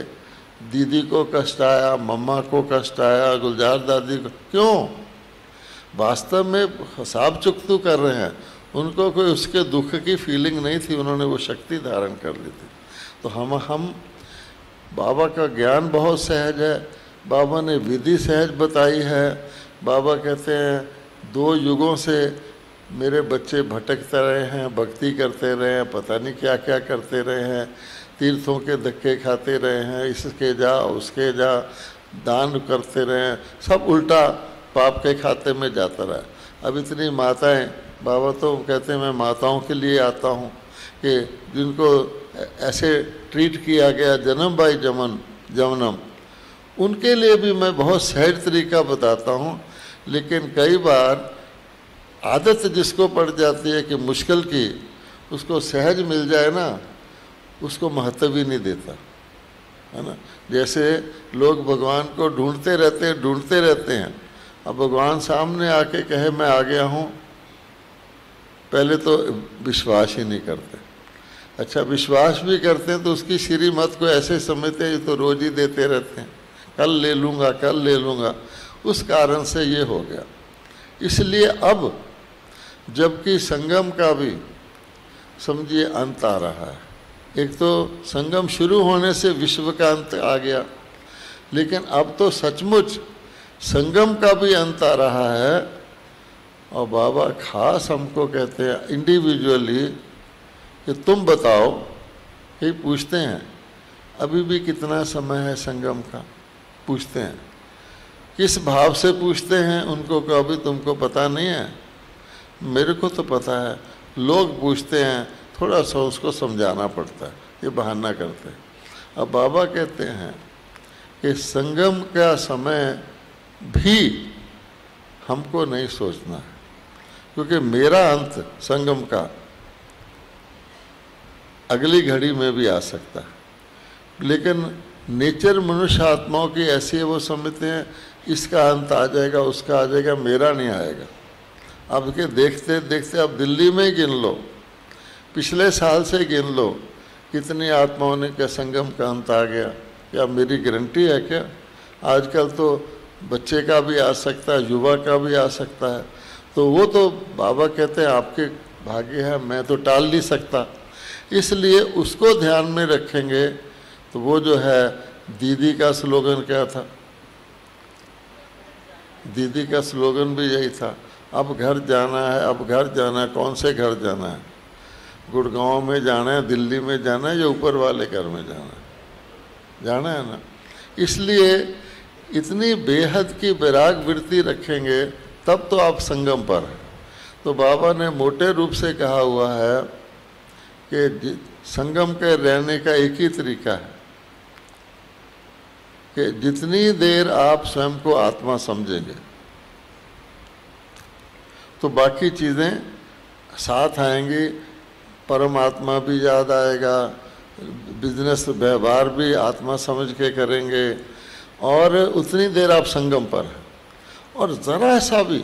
दीदी को कष्ट आया, मम्मा को कष्ट आया, गुलजार दादी को, क्यों? वास्तव में हिसाब चुकतू कर रहे हैं, उनको कोई उसके दुख की फीलिंग नहीं थी, उन्होंने वो शक्ति धारण कर ली थी। तो हम बाबा का ज्ञान बहुत सहज है, बाबा ने विधि सहज बताई है। बाबा कहते हैं 2 युगों से मेरे बच्चे भटकते रहे हैं, भक्ति करते रहे हैं, पता नहीं क्या क्या करते रहे हैं, तीर्थों के धक्के खाते रहे हैं, इसके जा उसके जा, दान करते रहे हैं, सब उल्टा पाप के खाते में जाता रहा। अब इतनी माताएं, बाबा तो कहते हैं मैं माताओं के लिए आता हूँ कि जिनको ऐसे ट्रीट किया गया जन्म बाई जन्म, उनके लिए भी मैं बहुत सहज तरीका बताता हूँ। लेकिन कई बार आदत जिसको पड़ जाती है कि मुश्किल की, उसको सहज मिल जाए ना, उसको महत्व ही नहीं देता, है ना। जैसे लोग भगवान को ढूंढते रहते हैं। अब भगवान सामने आके कहे मैं आ गया हूँ, पहले तो विश्वास ही नहीं करते। अच्छा, विश्वास भी करते हैं तो उसकी श्रीमत को ऐसे समझते हैं ये तो रोज ही देते रहते हैं, कल ले लूँगा। उस कारण से ये हो गया। इसलिए अब जबकि संगम का भी समझिए अंत आ रहा है, एक तो संगम शुरू होने से विश्व का अंत आ गया, लेकिन अब तो सचमुच संगम का भी अंत आ रहा है। और बाबा खास हमको कहते हैं इंडिविजुअली कि तुम बताओ, ये पूछते हैं अभी भी कितना समय है संगम का, पूछते हैं। किस भाव से पूछते हैं उनको कभी तुमको पता नहीं है, मेरे को तो पता है। लोग पूछते हैं, थोड़ा सा उसको समझाना पड़ता है, ये बहाना करते हैं। अब बाबा कहते हैं कि संगम का समय भी हमको नहीं सोचना है, क्योंकि मेरा अंत संगम का अगली घड़ी में भी आ सकता है। लेकिन नेचर मनुष्य आत्माओं की ऐसी है, वो समझते हैं इसका अंत आ जाएगा, उसका आ जाएगा, मेरा नहीं आएगा। अब के देखते देखते अब दिल्ली में ही गिन लो, पिछले साल से गिन लो, कितनी आत्माओं ने क्या संगम का अंत आ गया। क्या मेरी गारंटी है क्या? आजकल तो बच्चे का भी आ सकता है, युवा का भी आ सकता है। तो वो तो बाबा कहते हैं आपके भाग्य है, मैं तो टाल नहीं सकता। इसलिए उसको ध्यान में रखेंगे। तो वो जो है दीदी का स्लोगन क्या था? दीदी का स्लोगन भी यही था, अब घर जाना है, अब घर जाना है। कौन से घर जाना है? गुड़गांव में जाना है, दिल्ली में जाना है, या ऊपर वाले घर में जाना है ना। इसलिए इतनी बेहद की वैराग वृत्ति रखेंगे तब तो आप संगम पर हैं। तो बाबा ने मोटे रूप से कहा हुआ है कि संगम के रहने का एक ही तरीका है कि जितनी देर आप स्वयं को आत्मा समझेंगे तो बाकी चीज़ें साथ आएंगी। परमात्मा भी याद आएगा, बिजनेस व्यवहार भी आत्मा समझ के करेंगे, और उतनी देर आप संगम पर हैं। और ज़रा सा भी,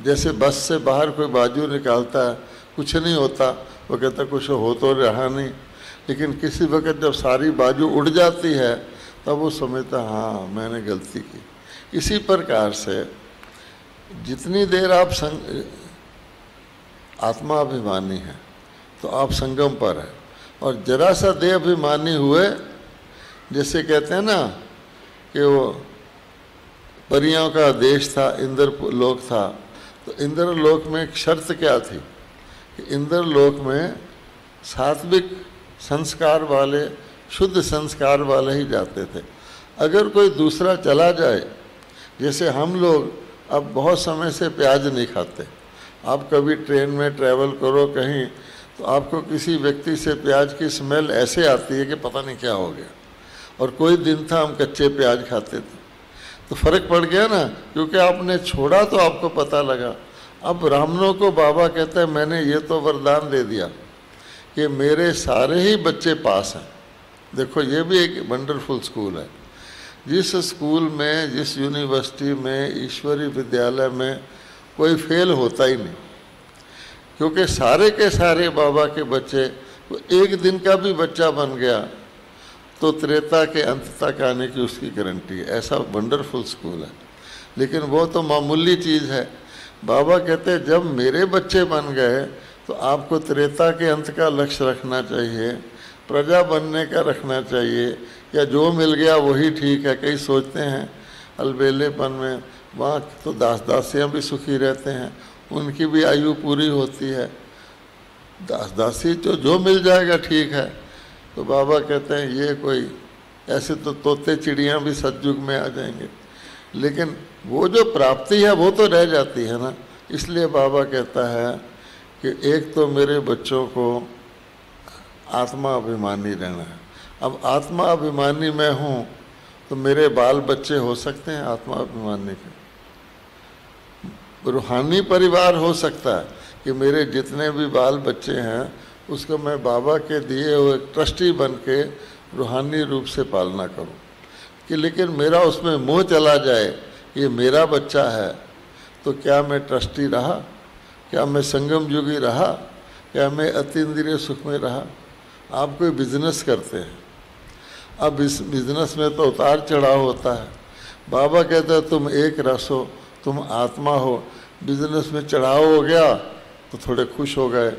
जैसे बस से बाहर कोई बाजू निकालता है, कुछ नहीं होता, वो कहता कुछ हो तो रहा नहीं। लेकिन किसी वक्त जब सारी बाजू उड़ जाती है तब वो समझता हाँ मैंने गलती की। इसी प्रकार से जितनी देर आप आत्मा अभिमानी है तो आप संगम पर है। और जरा सा देह अभिमानी हुए, जैसे कहते हैं ना कि वो परियों का देश था, इंद्र लोक था, तो इंद्र लोक में एक शर्त क्या थी कि इंद्र लोक में सात्विक संस्कार वाले, शुद्ध संस्कार वाले ही जाते थे। अगर कोई दूसरा चला जाए, जैसे हम लोग अब बहुत समय से प्याज नहीं खाते, आप कभी ट्रेन में ट्रैवल करो कहीं तो आपको किसी व्यक्ति से प्याज की स्मेल ऐसे आती है कि पता नहीं क्या हो गया। और कोई दिन था हम कच्चे प्याज खाते थे, तो फर्क पड़ गया ना, क्योंकि आपने छोड़ा तो आपको पता लगा। अब ब्राह्मणों को बाबा कहता है मैंने ये तो वरदान दे दिया कि मेरे सारे ही बच्चे पास हैं। देखो ये भी एक वंडरफुल स्कूल है। जिस स्कूल में, जिस यूनिवर्सिटी में, ईश्वरीय विद्यालय में कोई फेल होता ही नहीं, क्योंकि सारे के सारे बाबा के बच्चे, तो एक दिन का भी बच्चा बन गया तो त्रेता के अंत तक आने की उसकी गारंटी है। ऐसा वंडरफुल स्कूल है। लेकिन वो तो मामूली चीज़ है। बाबा कहते हैं जब मेरे बच्चे बन गए तो आपको त्रेता के अंत का लक्ष्य रखना चाहिए, प्रजा बनने का रखना चाहिए, या जो मिल गया वही ठीक है। कई सोचते हैं अलबेलेपन में वहाँ तो दास दासियाँ भी सुखी रहते हैं, उनकी भी आयु पूरी होती है, दास दासी तो जो मिल जाएगा ठीक है। तो बाबा कहते हैं ये कोई, ऐसे तो तोते चिड़ियाँ भी सतयुग में आ जाएंगे, लेकिन वो जो प्राप्ति है वो तो रह जाती है ना। इसलिए बाबा कहता है कि एक तो मेरे बच्चों को आत्मा अभिमानी रहना है। अब आत्मा अभिमानी मैं हूँ तो मेरे बाल बच्चे हो सकते हैं आत्मा अभिमानी के? रूहानी परिवार हो सकता है कि मेरे जितने भी बाल बच्चे हैं उसको मैं बाबा के दिए हुए ट्रस्टी बन के रूहानी रूप से पालना करूं, कि लेकिन मेरा उसमें मोह चला जाए ये मेरा बच्चा है तो क्या मैं ट्रस्टी रहा, क्या मैं संगम युगी रहा, क्या मैं अतीन्द्रिय सुख में रहा? आप कोई बिजनेस करते हैं, अब इस बिजनेस में तो उतार चढ़ाव होता है। बाबा कहता है तुम एक रस हो, तुम आत्मा हो। बिजनेस में चढ़ाव हो गया तो थोड़े खुश हो गए,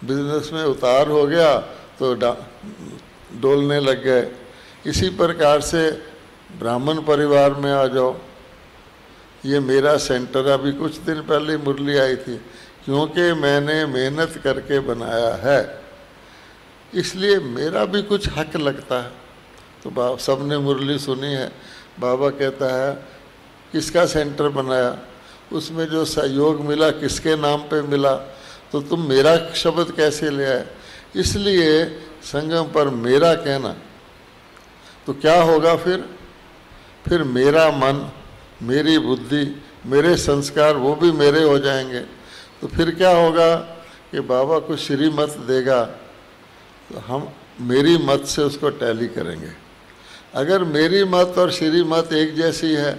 बिजनेस में उतार हो गया तो डोलने लग गए। इसी प्रकार से ब्राह्मण परिवार में आ जाओ, ये मेरा सेंटर, अभी कुछ दिन पहले मुरली आई थी, क्योंकि मैंने मेहनत करके बनाया है इसलिए मेरा भी कुछ हक लगता है। तो सबने मुरली सुनी है, बाबा कहता है किसका सेंटर बनाया, उसमें जो सहयोग मिला किसके नाम पे मिला, तो तुम मेरा शब्द कैसे ले आए? इसलिए संगम पर मेरा कहना, तो क्या होगा फिर मेरा मन, मेरी बुद्धि, मेरे संस्कार वो भी मेरे हो जाएंगे। तो फिर क्या होगा कि बाबा को श्रीमत देगा तो हम मेरी मत से उसको टैली करेंगे। अगर मेरी मत और श्रीमत एक जैसी है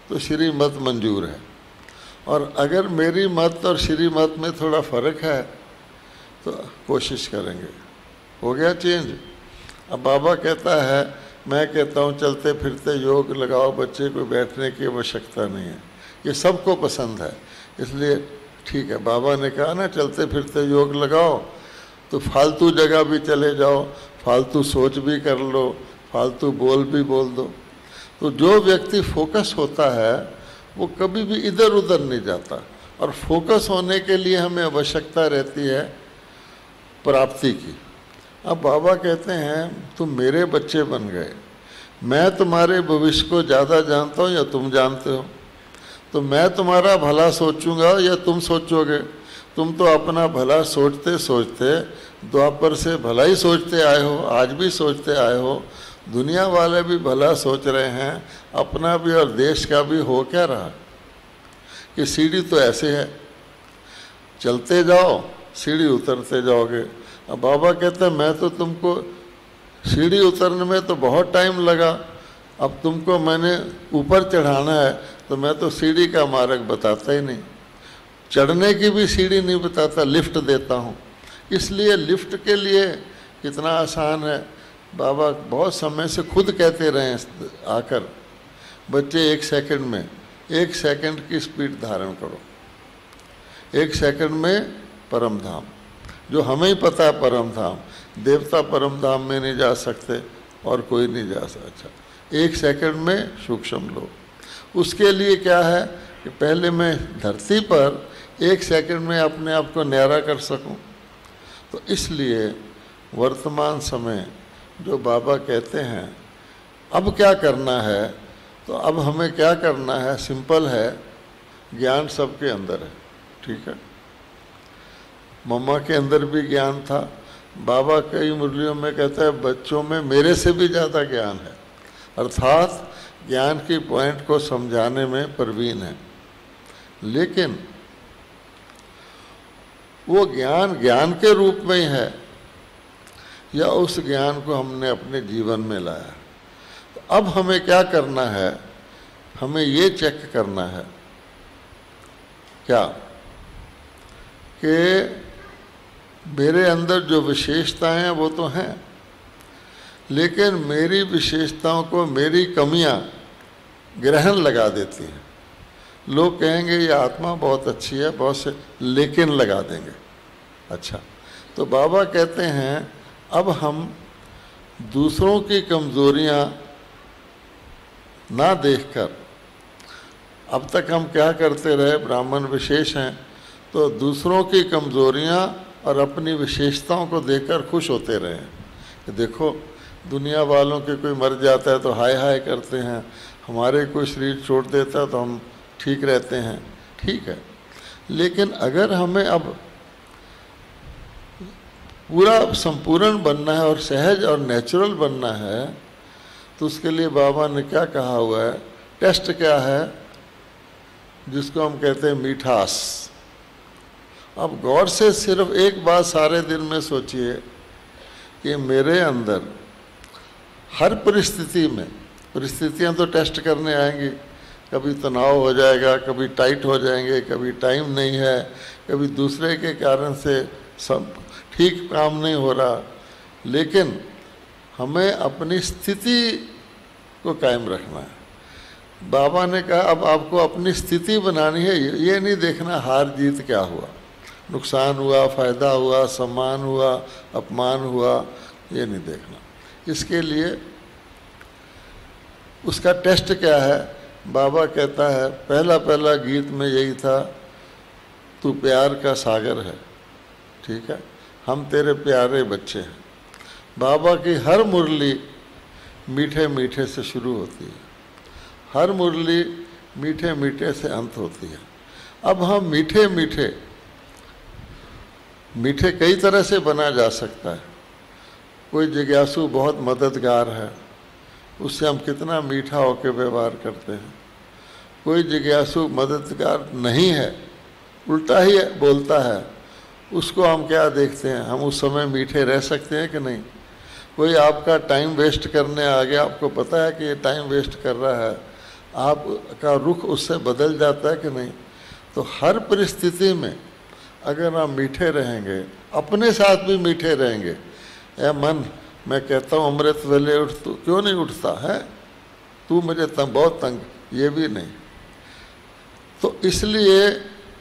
तो श्रीमत मंजूर है, और अगर मेरी मत और श्रीमत में थोड़ा फर्क है तो कोशिश करेंगे। हो गया चेंज। अब बाबा कहता है, मैं कहता हूँ चलते फिरते योग लगाओ बच्चे को, बैठने की आवश्यकता नहीं है, ये सबको पसंद है। इसलिए ठीक है, बाबा ने कहा ना चलते फिरते योग लगाओ, तो फालतू जगह भी चले जाओ, फालतू सोच भी कर लो, फालतू बोल भी बोल दो। तो जो व्यक्ति फोकस होता है वो कभी भी इधर उधर नहीं जाता, और फोकस होने के लिए हमें आवश्यकता रहती है प्राप्ति की। अब बाबा कहते हैं तुम मेरे बच्चे बन गए, मैं तुम्हारे भविष्य को ज़्यादा जानता हूँ या तुम जानते हो, तो मैं तुम्हारा भला सोचूंगा या तुम सोचोगे? तुम तो अपना भला सोचते सोचते द्वापर से भला ही सोचते आए हो, आज भी सोचते आए हो, दुनिया वाले भी भला सोच रहे हैं, अपना भी और देश का भी। हो क्या रहा कि सीढ़ी तो ऐसे है, चलते जाओ सीढ़ी उतरते जाओगे। अब बाबा कहते हैं मैं तो तुमको सीढ़ी उतरने में तो बहुत टाइम लगा, अब तुमको मैंने ऊपर चढ़ाना है तो मैं तो सीढ़ी का मार्ग बताता ही नहीं, चढ़ने की भी सीढ़ी नहीं बताता, लिफ्ट देता हूँ। इसलिए लिफ्ट के लिए कितना आसान है, बाबा बहुत समय से खुद कहते रहे आकर, बच्चे 1 सेकंड में 1 सेकंड की स्पीड धारण करो, 1 सेकंड में परम धाम। जो हमें ही पता है परम धाम, देवता परम धाम में नहीं जा सकते और कोई नहीं जा सकता। अच्छा, 1 सेकंड में सूक्ष्म लोग। उसके लिए क्या है कि पहले मैं धरती पर 1 सेकंड में अपने आप को न्यारा कर सकूं। तो इसलिए वर्तमान समय जो बाबा कहते हैं अब क्या करना है, तो अब हमें क्या करना है, सिंपल है, ज्ञान सबके अंदर है, ठीक है। मम्मा के अंदर भी ज्ञान था, बाबा कई मुरलियों में कहता है बच्चों में मेरे से भी ज़्यादा ज्ञान है, अर्थात ज्ञान की पॉइंट को समझाने में प्रवीण है। लेकिन वो ज्ञान ज्ञान के रूप में ही है या उस ज्ञान को हमने अपने जीवन में लाया। तो अब हमें क्या करना है, हमें ये चेक करना है क्या कि मेरे अंदर जो विशेषताएं हैं वो तो हैं, लेकिन मेरी विशेषताओं को मेरी कमियां ग्रहण लगा देती हैं। लोग कहेंगे ये आत्मा बहुत अच्छी है, बहुत से लेकिन लगा देंगे। अच्छा, तो बाबा कहते हैं अब हम दूसरों की कमजोरियां ना देखकर, अब तक हम क्या करते रहे, ब्राह्मण विशेष हैं तो दूसरों की कमजोरियां और अपनी विशेषताओं को देखकर खुश होते रहे कि देखो दुनिया वालों के कोई मर जाता है तो हाय हाय करते हैं, हमारे कोई शरीर छोड़ देता तो हम ठीक रहते हैं, ठीक है। लेकिन अगर हमें अब पूरा संपूर्ण बनना है और सहज और नेचुरल बनना है, तो उसके लिए बाबा ने क्या कहा हुआ है, टेस्ट क्या है, जिसको हम कहते हैं मीठास। अब गौर से सिर्फ एक बात सारे दिन में सोचिए कि मेरे अंदर हर परिस्थिति में, परिस्थितियां तो टेस्ट करने आएंगी, कभी तनाव हो जाएगा, कभी टाइट हो जाएंगे, कभी टाइम नहीं है, कभी दूसरे के कारण से सब ठीक काम नहीं हो रहा, लेकिन हमें अपनी स्थिति को कायम रखना है। बाबा ने कहा अब आपको अपनी स्थिति बनानी है, ये नहीं देखना हार जीत क्या हुआ, नुकसान हुआ, फ़ायदा हुआ, सम्मान हुआ, अपमान हुआ, ये नहीं देखना। इसके लिए उसका टेस्ट क्या है, बाबा कहता है, पहला गीत में यही था, तू प्यार का सागर है, ठीक है, हम तेरे प्यारे बच्चे हैं। बाबा की हर मुरली मीठे मीठे से शुरू होती है, हर मुरली मीठे मीठे से अंत होती है। अब हम मीठे मीठे, मीठे कई तरह से बना जा सकता है। कोई जिज्ञासु बहुत मददगार है, उससे हम कितना मीठा होकर व्यवहार करते हैं। कोई जिज्ञासु मददगार नहीं है, उल्टा ही बोलता है, उसको हम क्या देखते हैं, हम उस समय मीठे रह सकते हैं कि नहीं। कोई आपका टाइम वेस्ट करने आ गया, आपको पता है कि ये टाइम वेस्ट कर रहा है, आपका रुख उससे बदल जाता है कि नहीं। तो हर परिस्थिति में अगर हम मीठे रहेंगे, अपने साथ भी मीठे रहेंगे, ए मन, मैं कहता हूँ अमृत वेले उठ, तू क्यों नहीं उठता है, तू मुझे बहुत तंग, ये भी नहीं। तो इसलिए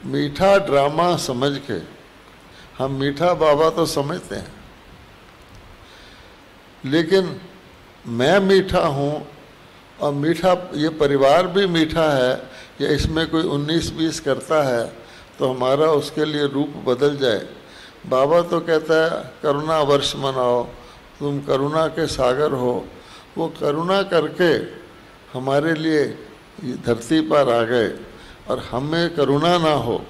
मीठा ड्रामा समझ के, हम मीठा बाबा तो समझते हैं, लेकिन मैं मीठा हूँ और मीठा ये परिवार भी मीठा है, या इसमें कोई 19-20 करता है तो हमारा उसके लिए रूप बदल जाए। बाबा तो कहता है करुणा वर्ष मनाओ, तुम करुणा के सागर हो। वो करुणा करके हमारे लिए धरती पर आ गए, और हमें करुणा ना हो,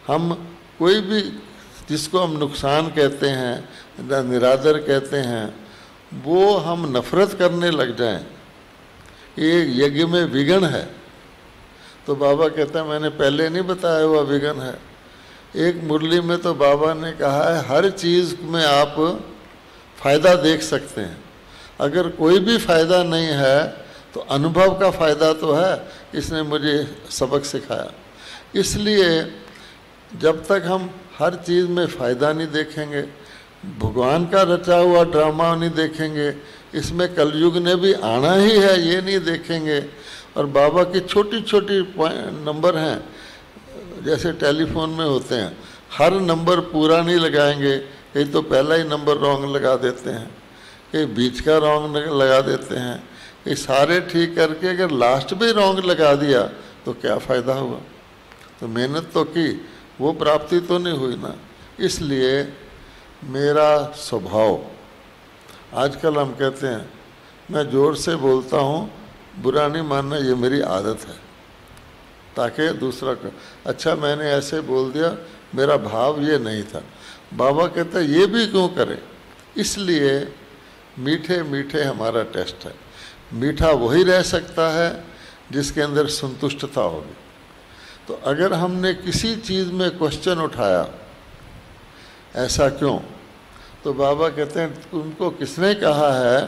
हम कोई भी जिसको हम नुकसान कहते हैं, निरादर कहते हैं, वो हम नफरत करने लग जाएं, ये यज्ञ में विघ्न है। तो बाबा कहता है मैंने पहले नहीं बताया हुआ विघ्न है। एक मुरली में तो बाबा ने कहा है हर चीज़ में आप फ़ायदा देख सकते हैं, अगर कोई भी फ़ायदा नहीं है तो अनुभव का फ़ायदा तो है, इसने मुझे सबक सिखाया। इसलिए जब तक हम हर चीज़ में फ़ायदा नहीं देखेंगे, भगवान का रचा हुआ ड्रामा नहीं देखेंगे, इसमें कलयुग ने भी आना ही है ये नहीं देखेंगे, और बाबा की छोटी छोटी नंबर हैं, जैसे टेलीफोन में होते हैं, हर नंबर पूरा नहीं लगाएंगे, कहीं तो पहला ही नंबर रॉन्ग लगा देते हैं, कहीं बीच का रॉन्ग लगा देते हैं, कहीं सारे ठीक करके अगर लास्ट भी रॉन्ग लगा दिया तो क्या फ़ायदा हुआ। तो मेहनत तो की, वो प्राप्ति तो नहीं हुई ना। इसलिए मेरा स्वभाव, आजकल हम कहते हैं मैं ज़ोर से बोलता हूँ, बुरा नहीं मानना, ये मेरी आदत है, ताकि दूसरा का अच्छा मैंने ऐसे बोल दिया, मेरा भाव ये नहीं था। बाबा कहते हैं ये भी क्यों करें, इसलिए मीठे मीठे हमारा टेस्ट है। मीठा वही रह सकता है जिसके अंदर संतुष्टता होगी। तो अगर हमने किसी चीज़ में क्वेश्चन उठाया ऐसा क्यों, तो बाबा कहते हैं उनको किसने कहा है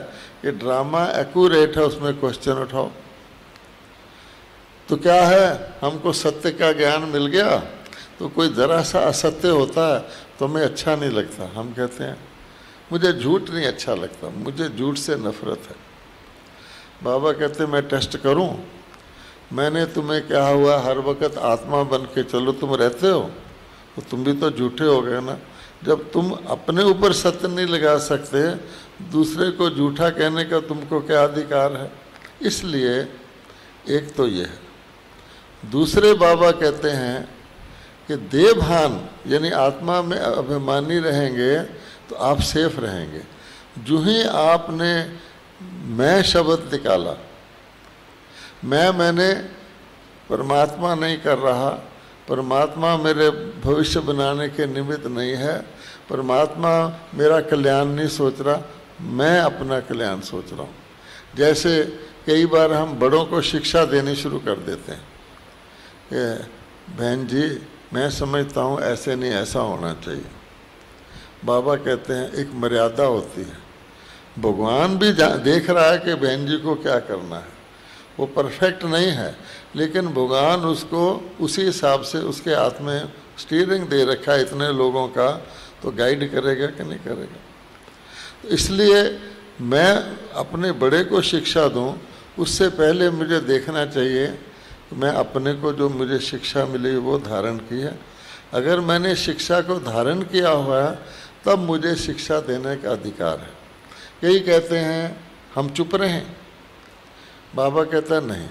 कि ड्रामा एक्यूरेट है, उसमें क्वेश्चन उठाओ। तो क्या है, हमको सत्य का ज्ञान मिल गया तो कोई ज़रा सा असत्य होता है तो हमें अच्छा नहीं लगता। हम कहते हैं मुझे झूठ नहीं अच्छा लगता, मुझे झूठ से नफरत है। बाबा कहते हैं मैं टेस्ट करूं, मैंने तुम्हें कहा हुआ हर वक्त आत्मा बन के चलो, तुम रहते हो तो तुम भी तो झूठे हो गए ना। जब तुम अपने ऊपर सत्य नहीं लगा सकते, दूसरे को झूठा कहने का तुमको क्या अधिकार है। इसलिए एक तो ये है। दूसरे बाबा कहते हैं कि देवभान यानी आत्मा में अभिमानी रहेंगे तो आप सेफ रहेंगे। जो ही आपने मैं शब्द निकाला, मैंने परमात्मा नहीं कर रहा, परमात्मा मेरे भविष्य बनाने के निमित्त नहीं है, परमात्मा मेरा कल्याण नहीं सोच रहा, मैं अपना कल्याण सोच रहा हूँ। जैसे कई बार हम बड़ों को शिक्षा देनी शुरू कर देते हैं कि बहन जी मैं समझता हूँ ऐसे नहीं, ऐसा होना चाहिए। बाबा कहते हैं एक मर्यादा होती है, भगवान भी देख रहा है कि बहन जी को क्या करना है, वो परफेक्ट नहीं है, लेकिन भगवान उसको उसी हिसाब से उसके हाथ में स्टीयरिंग दे रखा है इतने लोगों का, तो गाइड करेगा कि नहीं करेगा। तो इसलिए मैं अपने बड़े को शिक्षा दूं, उससे पहले मुझे देखना चाहिए कि मैं अपने को जो मुझे शिक्षा मिली वो धारण की है। अगर मैंने शिक्षा को धारण किया हुआ है तब मुझे शिक्षा देने का अधिकार है। कई कहते हैं हम चुप रहें, बाबा कहता नहीं,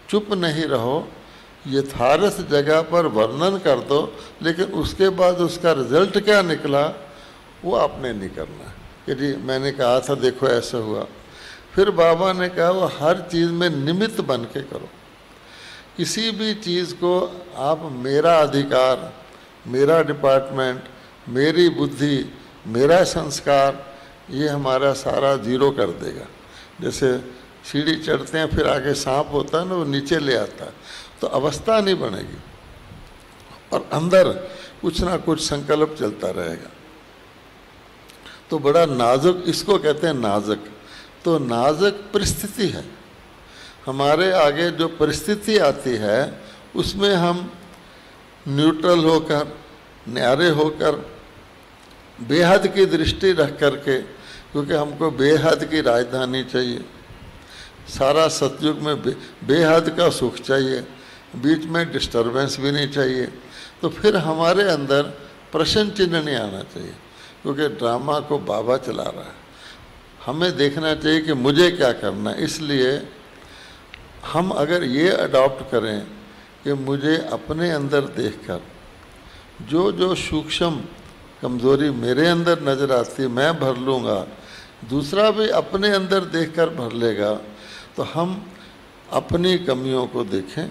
चुप नहीं रहो, यथार्थ जगह पर वर्णन कर दो, लेकिन उसके बाद उसका रिजल्ट क्या निकला वो आपने नहीं करना है कि जी मैंने कहा था देखो ऐसा हुआ। फिर बाबा ने कहा वो हर चीज़ में निमित्त बन के करो। किसी भी चीज़ को आप मेरा अधिकार, मेरा डिपार्टमेंट, मेरी बुद्धि, मेरा संस्कार, ये हमारा सारा जीरो कर देगा। जैसे सीढ़ी चढ़ते हैं फिर आगे सांप होता है ना, वो नीचे ले आता है, तो अवस्था नहीं बनेगी और अंदर कुछ ना कुछ संकल्प चलता रहेगा। तो बड़ा नाजुक, इसको कहते हैं नाजुक। तो नाजुक परिस्थिति है, हमारे आगे जो परिस्थिति आती है उसमें हम न्यूट्रल होकर, न्यारे होकर, बेहद की दृष्टि रख करके, क्योंकि हमको बेहद की राजधानी चाहिए, सारा सतयुग में बेहद का सुख चाहिए, बीच में डिस्टरबेंस भी नहीं चाहिए, तो फिर हमारे अंदर प्रश्न चिन्ह नहीं आना चाहिए, क्योंकि ड्रामा को बाबा चला रहा है। हमें देखना चाहिए कि मुझे क्या करना है। इसलिए हम अगर ये अडॉप्ट करें कि मुझे अपने अंदर देखकर जो जो सूक्ष्म कमज़ोरी मेरे अंदर नज़र आती है मैं भर लूँगा, दूसरा भी अपने अंदर देखकर भर लेगा, तो हम अपनी कमियों को देखें,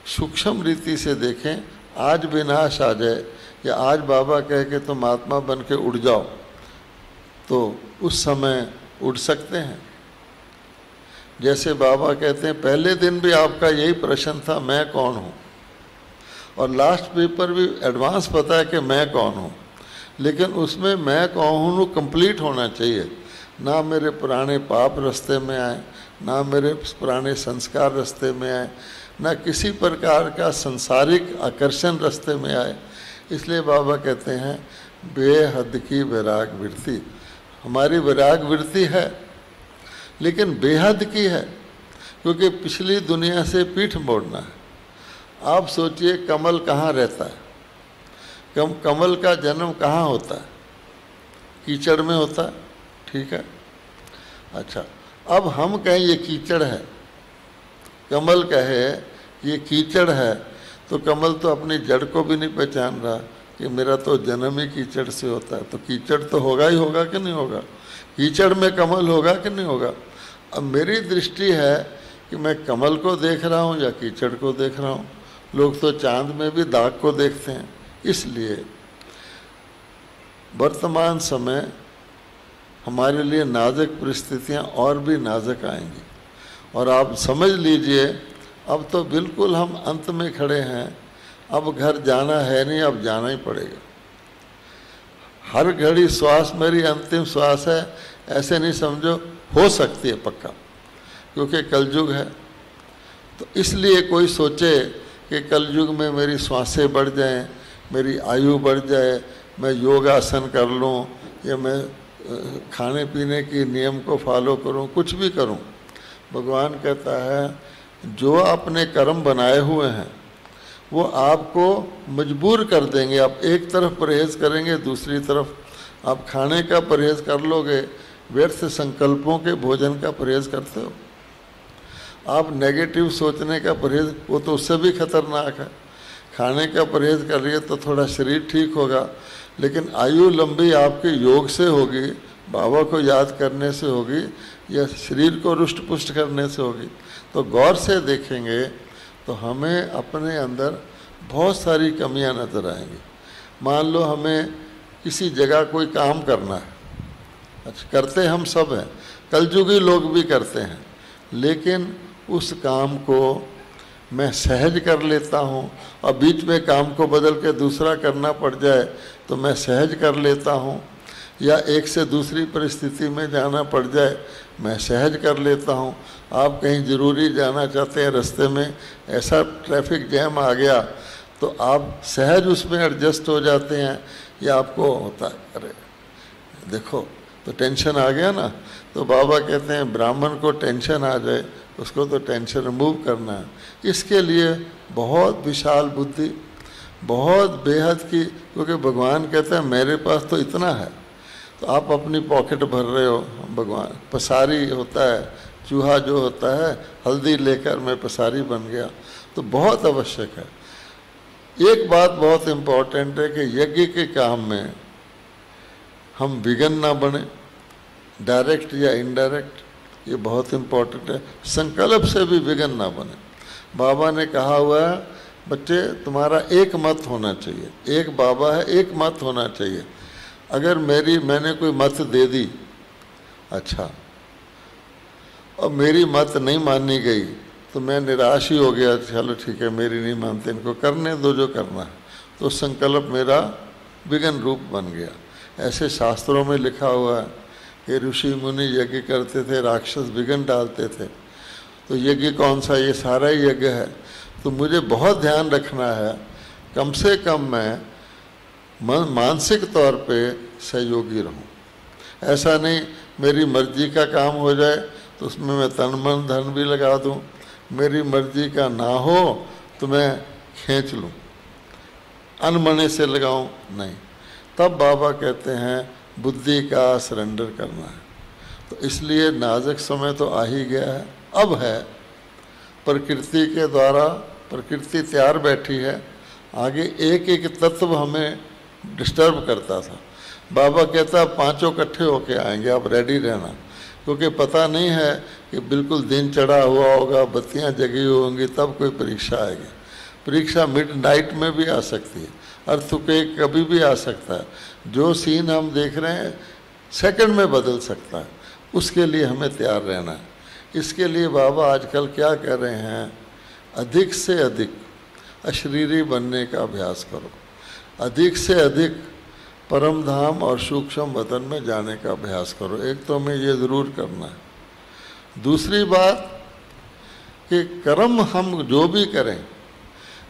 सूक्ष्म रीति से देखें। आज विनाश आ जाए या आज बाबा कह के तुम आत्मा बन के उड़ जाओ, तो उस समय उड़ सकते हैं। जैसे बाबा कहते हैं पहले दिन भी आपका यही प्रश्न था मैं कौन हूँ, और लास्ट पेपर भी एडवांस पता है कि मैं कौन हूँ, लेकिन उसमें मैं कौन हूँ कंप्लीट होना चाहिए। ना मेरे पुराने पाप रास्ते में आए, ना मेरे पुराने संस्कार रास्ते में आए, ना किसी प्रकार का संसारिक आकर्षण रास्ते में आए। इसलिए बाबा कहते हैं बेहद की वैराग वृत्ति। हमारी वैराग वृत्ति है लेकिन बेहद की है, क्योंकि पिछली दुनिया से पीठ मोड़ना है। आप सोचिए कमल कहाँ रहता है, कमल का जन्म कहाँ होता है? कीचड़ में होता है, ठीक है। अच्छा, अब हम कहें ये कीचड़ है, कमल कहे ये कीचड़ है, तो कमल तो अपनी जड़ को भी नहीं पहचान रहा कि मेरा तो जन्म ही कीचड़ से होता है, तो कीचड़ तो होगा ही होगा कि नहीं होगा? कीचड़ में कमल होगा कि नहीं होगा? अब मेरी दृष्टि है कि मैं कमल को देख रहा हूँ या कीचड़ को देख रहा हूँ। लोग तो चांद में भी दाग को देखते हैं। इसलिए वर्तमान समय हमारे लिए नाजुक परिस्थितियाँ और भी नाजुक आएंगी, और आप समझ लीजिए अब तो बिल्कुल हम अंत में खड़े हैं। अब घर जाना है नहीं, अब जाना ही पड़ेगा। हर घड़ी श्वास मेरी अंतिम श्वास है ऐसे नहीं समझो, हो सकती है पक्का, क्योंकि कलयुग है। तो इसलिए कोई सोचे कि कलयुग में मेरी श्वासें बढ़ जाएं, मेरी आयु बढ़ जाए, मैं योगासन कर लूँ या मैं खाने पीने की नियम को फॉलो करूँ, कुछ भी करूँ। भगवान कहता है जो आपने कर्म बनाए हुए हैं वो आपको मजबूर कर देंगे। आप एक तरफ परहेज़ करेंगे, दूसरी तरफ आप खाने का परहेज़ कर लोगे, व्यर्थ संकल्पों के भोजन का परहेज़ करते हो। आप नेगेटिव सोचने का परहेज़, वो तो उससे भी खतरनाक है। खाने का परहेज़ कर रही है तो थोड़ा शरीर ठीक होगा, लेकिन आयु लंबी आपके योग से होगी, बाबा को याद करने से होगी या शरीर को रुष्ट पुष्ट करने से होगी। तो गौर से देखेंगे तो हमें अपने अंदर बहुत सारी कमियां नज़र आएंगी। मान लो हमें किसी जगह कोई काम करना है, अच्छा करते हम सब हैं, कलयुगी लोग भी करते हैं, लेकिन उस काम को मैं सहज कर लेता हूँ और बीच में काम को बदल के दूसरा करना पड़ जाए तो मैं सहज कर लेता हूँ, या एक से दूसरी परिस्थिति में जाना पड़ जाए मैं सहज कर लेता हूँ। आप कहीं ज़रूरी जाना चाहते हैं, रास्ते में ऐसा ट्रैफिक जैम आ गया तो आप सहज उसमें एडजस्ट हो जाते हैं, या आपको होता है अरे देखो तो टेंशन आ गया ना। तो बाबा कहते हैं ब्राह्मण को टेंशन आ जाए उसको तो टेंशन रिमूव करना है। इसके लिए बहुत विशाल बुद्धि, बहुत बेहद की, क्योंकि भगवान कहते हैं मेरे पास तो इतना है, तो आप अपनी पॉकेट भर रहे हो। भगवान पसारी होता है, चूहा जो होता है हल्दी लेकर मैं पसारी बन गया, तो बहुत आवश्यक है। एक बात बहुत इम्पोर्टेंट है कि यज्ञ के काम में हम विघ्न ना बने, डायरेक्ट या इनडायरेक्ट, ये बहुत इम्पोर्टेंट है। संकल्प से भी विघ्न ना बने। बाबा ने कहा हुआ है बच्चे तुम्हारा एक मत होना चाहिए, एक बाबा है एक मत होना चाहिए। अगर मैंने कोई मत दे दी, अच्छा, और मेरी मत नहीं मानी गई तो मैं निराश ही हो गया, चलो ठीक है मेरी नहीं मानते, इनको करने दो जो करना है, तो संकल्प मेरा विघ्न रूप बन गया। ऐसे शास्त्रों में लिखा हुआ है कि ऋषि मुनि यज्ञ करते थे, राक्षस विघ्न डालते थे। तो यज्ञ कौन सा, ये सारा ही यज्ञ है। तो मुझे बहुत ध्यान रखना है, कम से कम मैं मानसिक तौर पे सहयोगी रहूं। ऐसा नहीं मेरी मर्जी का काम हो जाए तो उसमें मैं तन मन धन भी लगा दूं, मेरी मर्जी का ना हो तो मैं खींच लूं, अनमने से लगाऊं, नहीं। तब बाबा कहते हैं बुद्धि का सरेंडर करना है। तो इसलिए नाजुक समय तो आ ही गया है, अब है प्रकृति के द्वारा, प्रकृति तैयार बैठी है। आगे एक एक तत्व हमें डिस्टर्ब करता था। बाबा कहता पांचों इकट्ठे होके आएंगे, आप रेडी रहना, क्योंकि पता नहीं है कि बिल्कुल दिन चढ़ा हुआ होगा, बत्तियां जगी होंगी, तब कोई परीक्षा आएगी। परीक्षा मिडनाइट में भी आ सकती है, अर्थक्वेक कभी भी आ सकता है। जो सीन हम देख रहे हैं सेकंड में बदल सकता है, उसके लिए हमें तैयार रहना है। इसके लिए बाबा आजकल क्या कह रहे हैं, अधिक से अधिक अशरीरी बनने का अभ्यास करो, अधिक से अधिक परम धाम और सूक्ष्म वतन में जाने का अभ्यास करो। एक तो हमें ये ज़रूर करना है। दूसरी बात कि कर्म हम जो भी करें,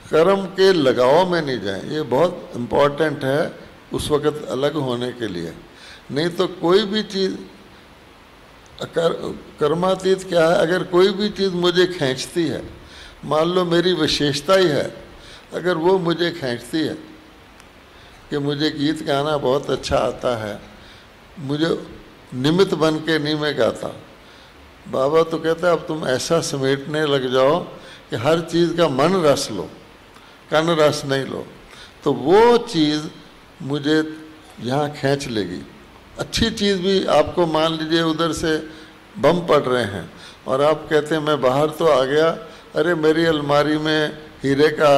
कर्म के लगाव में नहीं जाएं, ये बहुत इम्पोर्टेंट है उस वक़्त अलग होने के लिए। नहीं तो कोई भी चीज़ कर्मातीत क्या है, अगर कोई भी चीज़ मुझे खींचती है, मान लो मेरी विशेषता ही है, अगर वो मुझे खींचती है कि मुझे गीत गाना बहुत अच्छा आता है, मुझे निमित्त बन के नहीं मैं गाता, बाबा तो कहता है अब तुम ऐसा समेटने लग जाओ कि हर चीज़ का मन रस लो, कण रस नहीं लो, तो वो चीज़ मुझे यहाँ खींच लेगी। अच्छी चीज़ भी आपको मान लीजिए उधर से बम पड़ रहे हैं और आप कहते हैं मैं बाहर तो आ गया, अरे मेरी अलमारी में हीरे का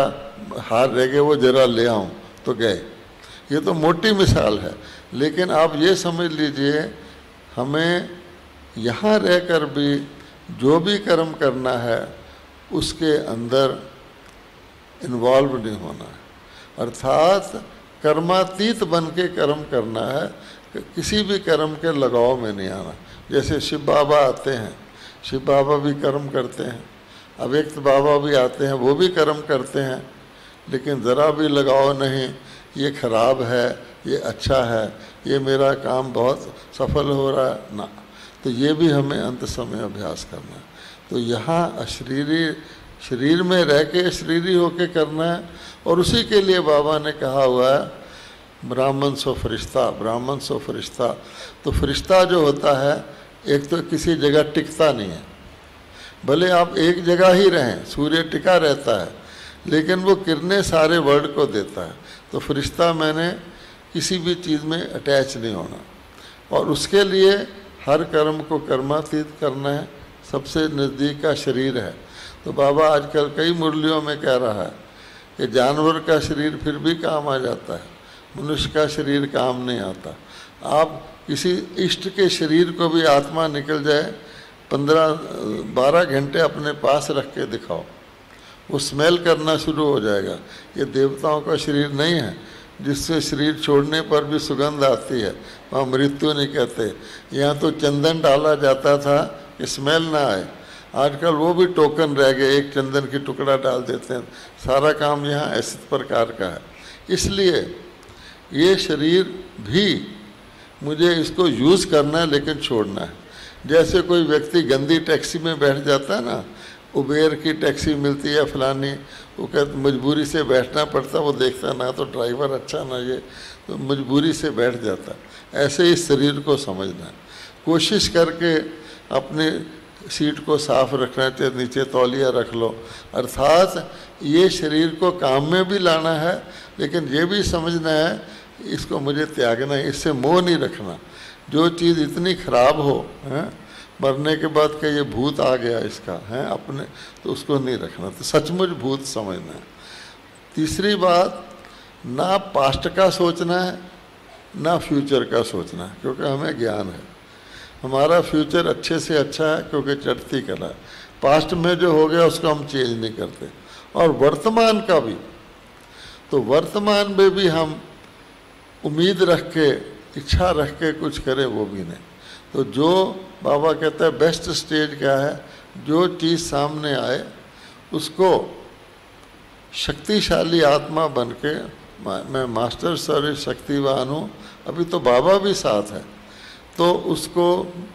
हार रह गए, वो जरा ले आऊँ, तो गए। ये तो मोटी मिसाल है, लेकिन आप ये समझ लीजिए हमें यहाँ रहकर भी जो भी कर्म करना है उसके अंदर इन्वॉल्व नहीं होना है, अर्थात कर्मातीत बन के कर्म करना है, किसी भी कर्म के लगाव में नहीं आना। जैसे शिव बाबा आते हैं, शिव बाबा भी कर्म करते हैं, अव्यक्त बाबा भी आते हैं, वो भी कर्म करते हैं, लेकिन ज़रा भी लगाव नहीं, ये खराब है, ये अच्छा है, ये मेरा काम बहुत सफल हो रहा है ना। तो ये भी हमें अंत समय अभ्यास करना है। तो यहाँ अशरीरी शरीर में रह के अशरीरी होके करना है, और उसी के लिए बाबा ने कहा हुआ है ब्राह्मण सो फरिश्ता, ब्राह्मण सो फरिश्ता। तो फरिश्ता जो होता है एक तो किसी जगह टिकता नहीं है, भले आप एक जगह ही रहें, सूर्य टिका रहता है, लेकिन वो किरणें सारे वर्ल्ड को देता है। तो फरिश्ता मैंने किसी भी चीज़ में अटैच नहीं होना। और उसके लिए हर कर्म को कर्मातीत करना है। सबसे नज़दीक का शरीर है। तो बाबा आजकल कई मुरलियों में कह रहा है कि जानवर का शरीर फिर भी काम आ जाता है, मनुष्य का शरीर काम नहीं आता। आप किसी इष्ट के शरीर को भी आत्मा निकल जाए 15-12 घंटे अपने पास रख के दिखाओ, वो स्मेल करना शुरू हो जाएगा। ये देवताओं का शरीर नहीं है जिससे शरीर छोड़ने पर भी सुगंध आती है, वहाँ मृत्यु नहीं कहते। यहाँ तो चंदन डाला जाता था कि स्मेल ना आए, आजकल वो भी टोकन रह गए, एक चंदन की टुकड़ा डाल देते हैं। सारा काम यहाँ ऐसे प्रकार का है। इसलिए ये शरीर भी मुझे इसको यूज़ करना है लेकिन छोड़ना है। जैसे कोई व्यक्ति गंदी टैक्सी में बैठ जाता है ना, उबेर की टैक्सी मिलती है फलानी, वो कहते मजबूरी से बैठना पड़ता, वो देखता ना तो ड्राइवर अच्छा ना ये, तो मजबूरी से बैठ जाता। ऐसे इस शरीर को समझना है। कोशिश करके अपने सीट को साफ रखना चाहिए, नीचे तौलिया रख लो। अर्थात ये शरीर को काम में भी लाना है लेकिन ये भी समझना है इसको मुझे त्यागना है, इससे मोह नहीं रखना। जो चीज़ इतनी खराब हो हैं, मरने के बाद का ये भूत आ गया इसका है अपने, तो उसको नहीं रखना, तो सचमुच भूत समझना है। तीसरी बात, ना पास्ट का सोचना है ना फ्यूचर का सोचना है, क्योंकि हमें ज्ञान है हमारा फ्यूचर अच्छे से अच्छा है क्योंकि चढ़ती कला है। पास्ट में जो हो गया उसको हम चेंज नहीं करते। और वर्तमान का भी, तो वर्तमान में भी हम उम्मीद रख के इच्छा रख के कुछ करें वो भी नहीं। तो जो बाबा कहता है बेस्ट स्टेज क्या है, जो चीज़ सामने आए उसको शक्तिशाली आत्मा बन के, मैं मास्टर सर्विस शक्तिवान हूँ, अभी तो बाबा भी साथ है, तो उसको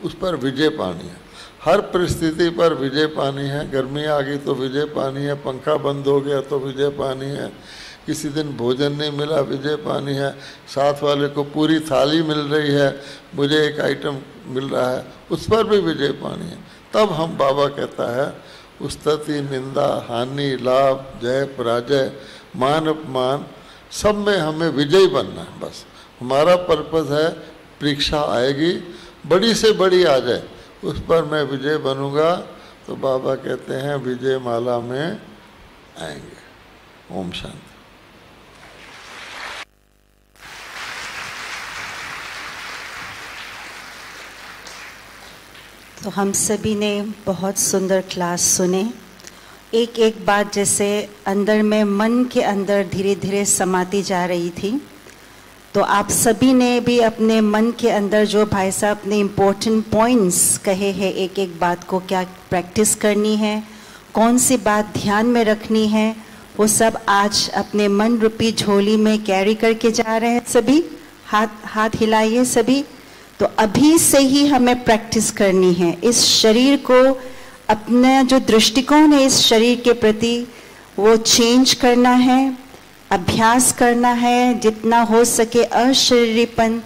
उस पर विजय पानी है। हर परिस्थिति पर विजय पानी है। गर्मी आ गई तो विजय पानी है, पंखा बंद हो गया तो विजय पानी है, किसी दिन भोजन नहीं मिला विजय पानी है, साथ वाले को पूरी थाली मिल रही है, मुझे एक आइटम मिल रहा है, उस पर भी विजय पानी है। तब हम बाबा कहता है उस्तति, निंदा, हानि, लाभ, जय, पराजय, मान, अपमान, सब में हमें विजयी बनना है। बस हमारा पर्पस है, परीक्षा आएगी बड़ी से बड़ी आ जाए उस पर मैं विजय बनूंगा, तो बाबा कहते हैं विजय माला में आएंगे। ओम शांति।
तो हम सभी ने बहुत सुंदर क्लास सुने। एक एक बात जैसे अंदर में, मन के अंदर धीरे धीरे समाती जा रही थी। तो आप सभी ने भी अपने मन के अंदर जो भाई साहब ने इम्पोर्टेंट पॉइंट्स कहे हैं, एक एक बात को क्या प्रैक्टिस करनी है, कौन सी बात ध्यान में रखनी है, वो सब आज अपने मन रूपी झोली में कैरी करके जा रहे हैं। सभी हाथ हिलाइए सभी। तो अभी से ही हमें प्रैक्टिस करनी है। इस शरीर को, अपना जो दृष्टिकोण है इस शरीर के प्रति, वो चेंज करना है, अभ्यास करना है। जितना हो सके अशरीरीपन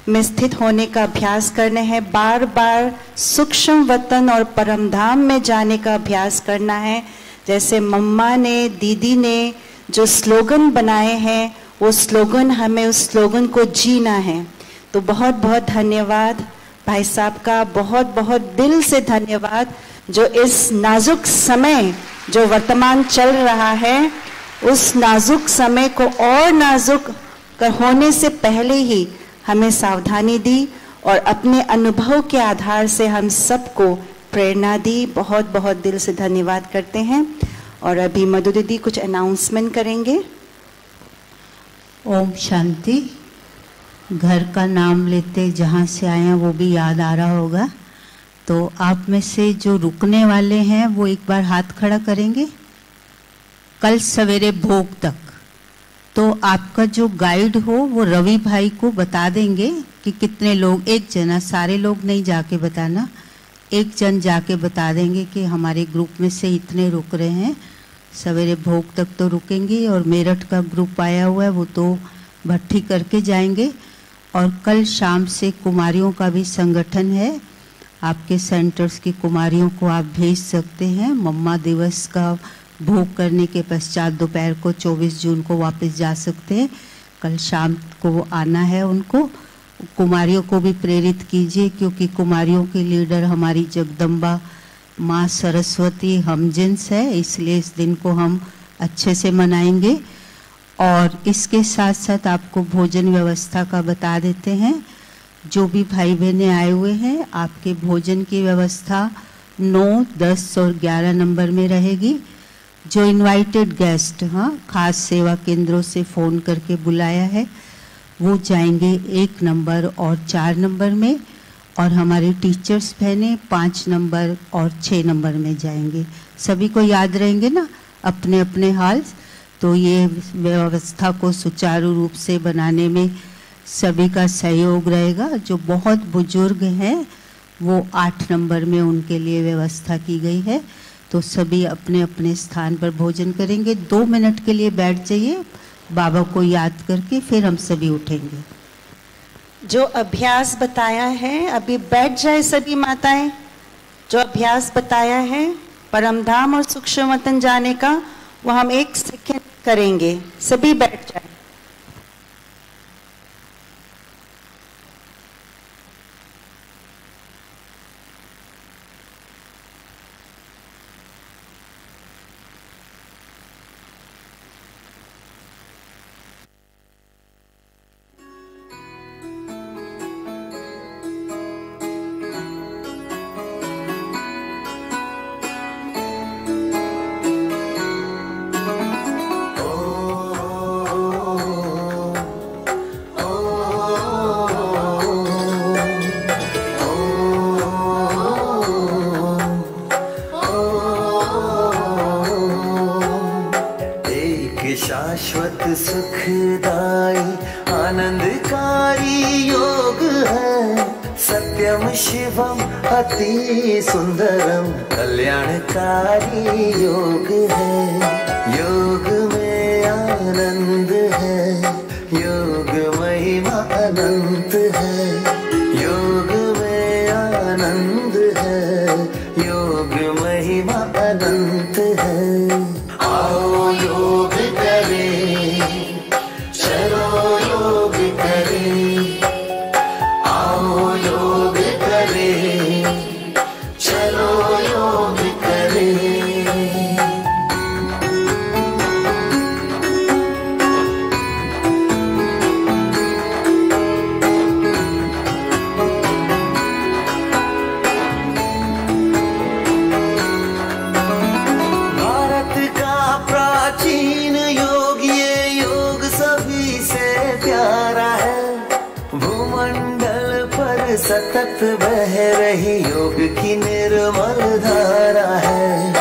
में स्थित होने का अभ्यास करना है। बार बार सूक्ष्म वतन और परमधाम में जाने का अभ्यास करना है। जैसे मम्मा ने, दीदी ने जो स्लोगन बनाए हैं, वो स्लोगन, हमें उस स्लोगन को जीना है। तो बहुत बहुत धन्यवाद भाई साहब का, बहुत बहुत दिल से धन्यवाद, जो इस नाजुक समय जो वर्तमान चल रहा है, उस नाजुक समय को और नाजुक होने से पहले ही हमें सावधानी दी और अपने अनुभव के आधार से हम सबको प्रेरणा दी। बहुत बहुत दिल से धन्यवाद करते हैं। और अभी मधु दीदी कुछ अनाउंसमेंट करेंगे।
ओम शांति। घर का नाम लेते जहाँ से आए हैं वो भी याद आ रहा होगा। तो आप में से जो रुकने वाले हैं वो एक बार हाथ खड़ा करेंगे। कल सवेरे भोग तक तो आपका जो गाइड हो वो रवि भाई को बता देंगे कि कितने लोग, एक जना, सारे लोग नहीं जाके बताना, एक जन जाके बता देंगे कि हमारे ग्रुप में से इतने रुक रहे हैं। सवेरे भोग तक तो रुकेंगे और मेरठ का ग्रुप आया हुआ है वो तो भट्टी करके जाएंगे। और कल शाम से कुमारियों का भी संगठन है, आपके सेंटर्स की कुमारियों को आप भेज सकते हैं। मम्मा दिवस का भोग करने के पश्चात दोपहर को 24 जून को वापस जा सकते हैं। कल शाम को आना है उनको। कुमारियों को भी प्रेरित कीजिए, क्योंकि कुमारियों की लीडर हमारी जगदम्बा माँ सरस्वती हमजिन्स है, इसलिए इस दिन को हम अच्छे से मनाएंगे। और इसके साथ साथ आपको भोजन व्यवस्था का बता देते हैं। जो भी भाई बहनें आए हुए हैं, आपके भोजन की व्यवस्था 9, 10 और 11 नंबर में रहेगी। जो इनवाइटेड गेस्ट खास सेवा केंद्रों से फ़ोन करके बुलाया है, वो जाएंगे 1 नंबर और 4 नंबर में, और हमारे टीचर्स बहनें 5 नंबर और 6 नंबर में जाएंगे। सभी को याद रहेंगे ना अपने अपने हाल। तो ये व्यवस्था को सुचारू रूप से बनाने में सभी का सहयोग रहेगा। जो बहुत बुजुर्ग हैं वो 8 नंबर में उनके लिए व्यवस्था की गई है। तो सभी अपने अपने स्थान पर भोजन करेंगे। 2 मिनट के लिए बैठ जाइए बाबा को याद करके, फिर हम सभी उठेंगे।
जो अभ्यास बताया है, अभी बैठ जाए सभी माताएं। जो अभ्यास बताया है परमधाम और सूक्ष्म वतन जाने का, वो हम 1 सेकेंड करेंगे। सभी बैठ जाए।
शाश्वत सुखदाई आनंदकारी योग है, सत्यम शिवम अति सुंदरम कल्याणकारी योग है। योग में आनंद है, योग महिमा अनंत है। योग में आनंद है, योग महिमा अनंत है। आओ योग करें, चलो योग करें। आओ योग करें, चलो योग करें। सतत बह रही योग की निर्मल धारा है।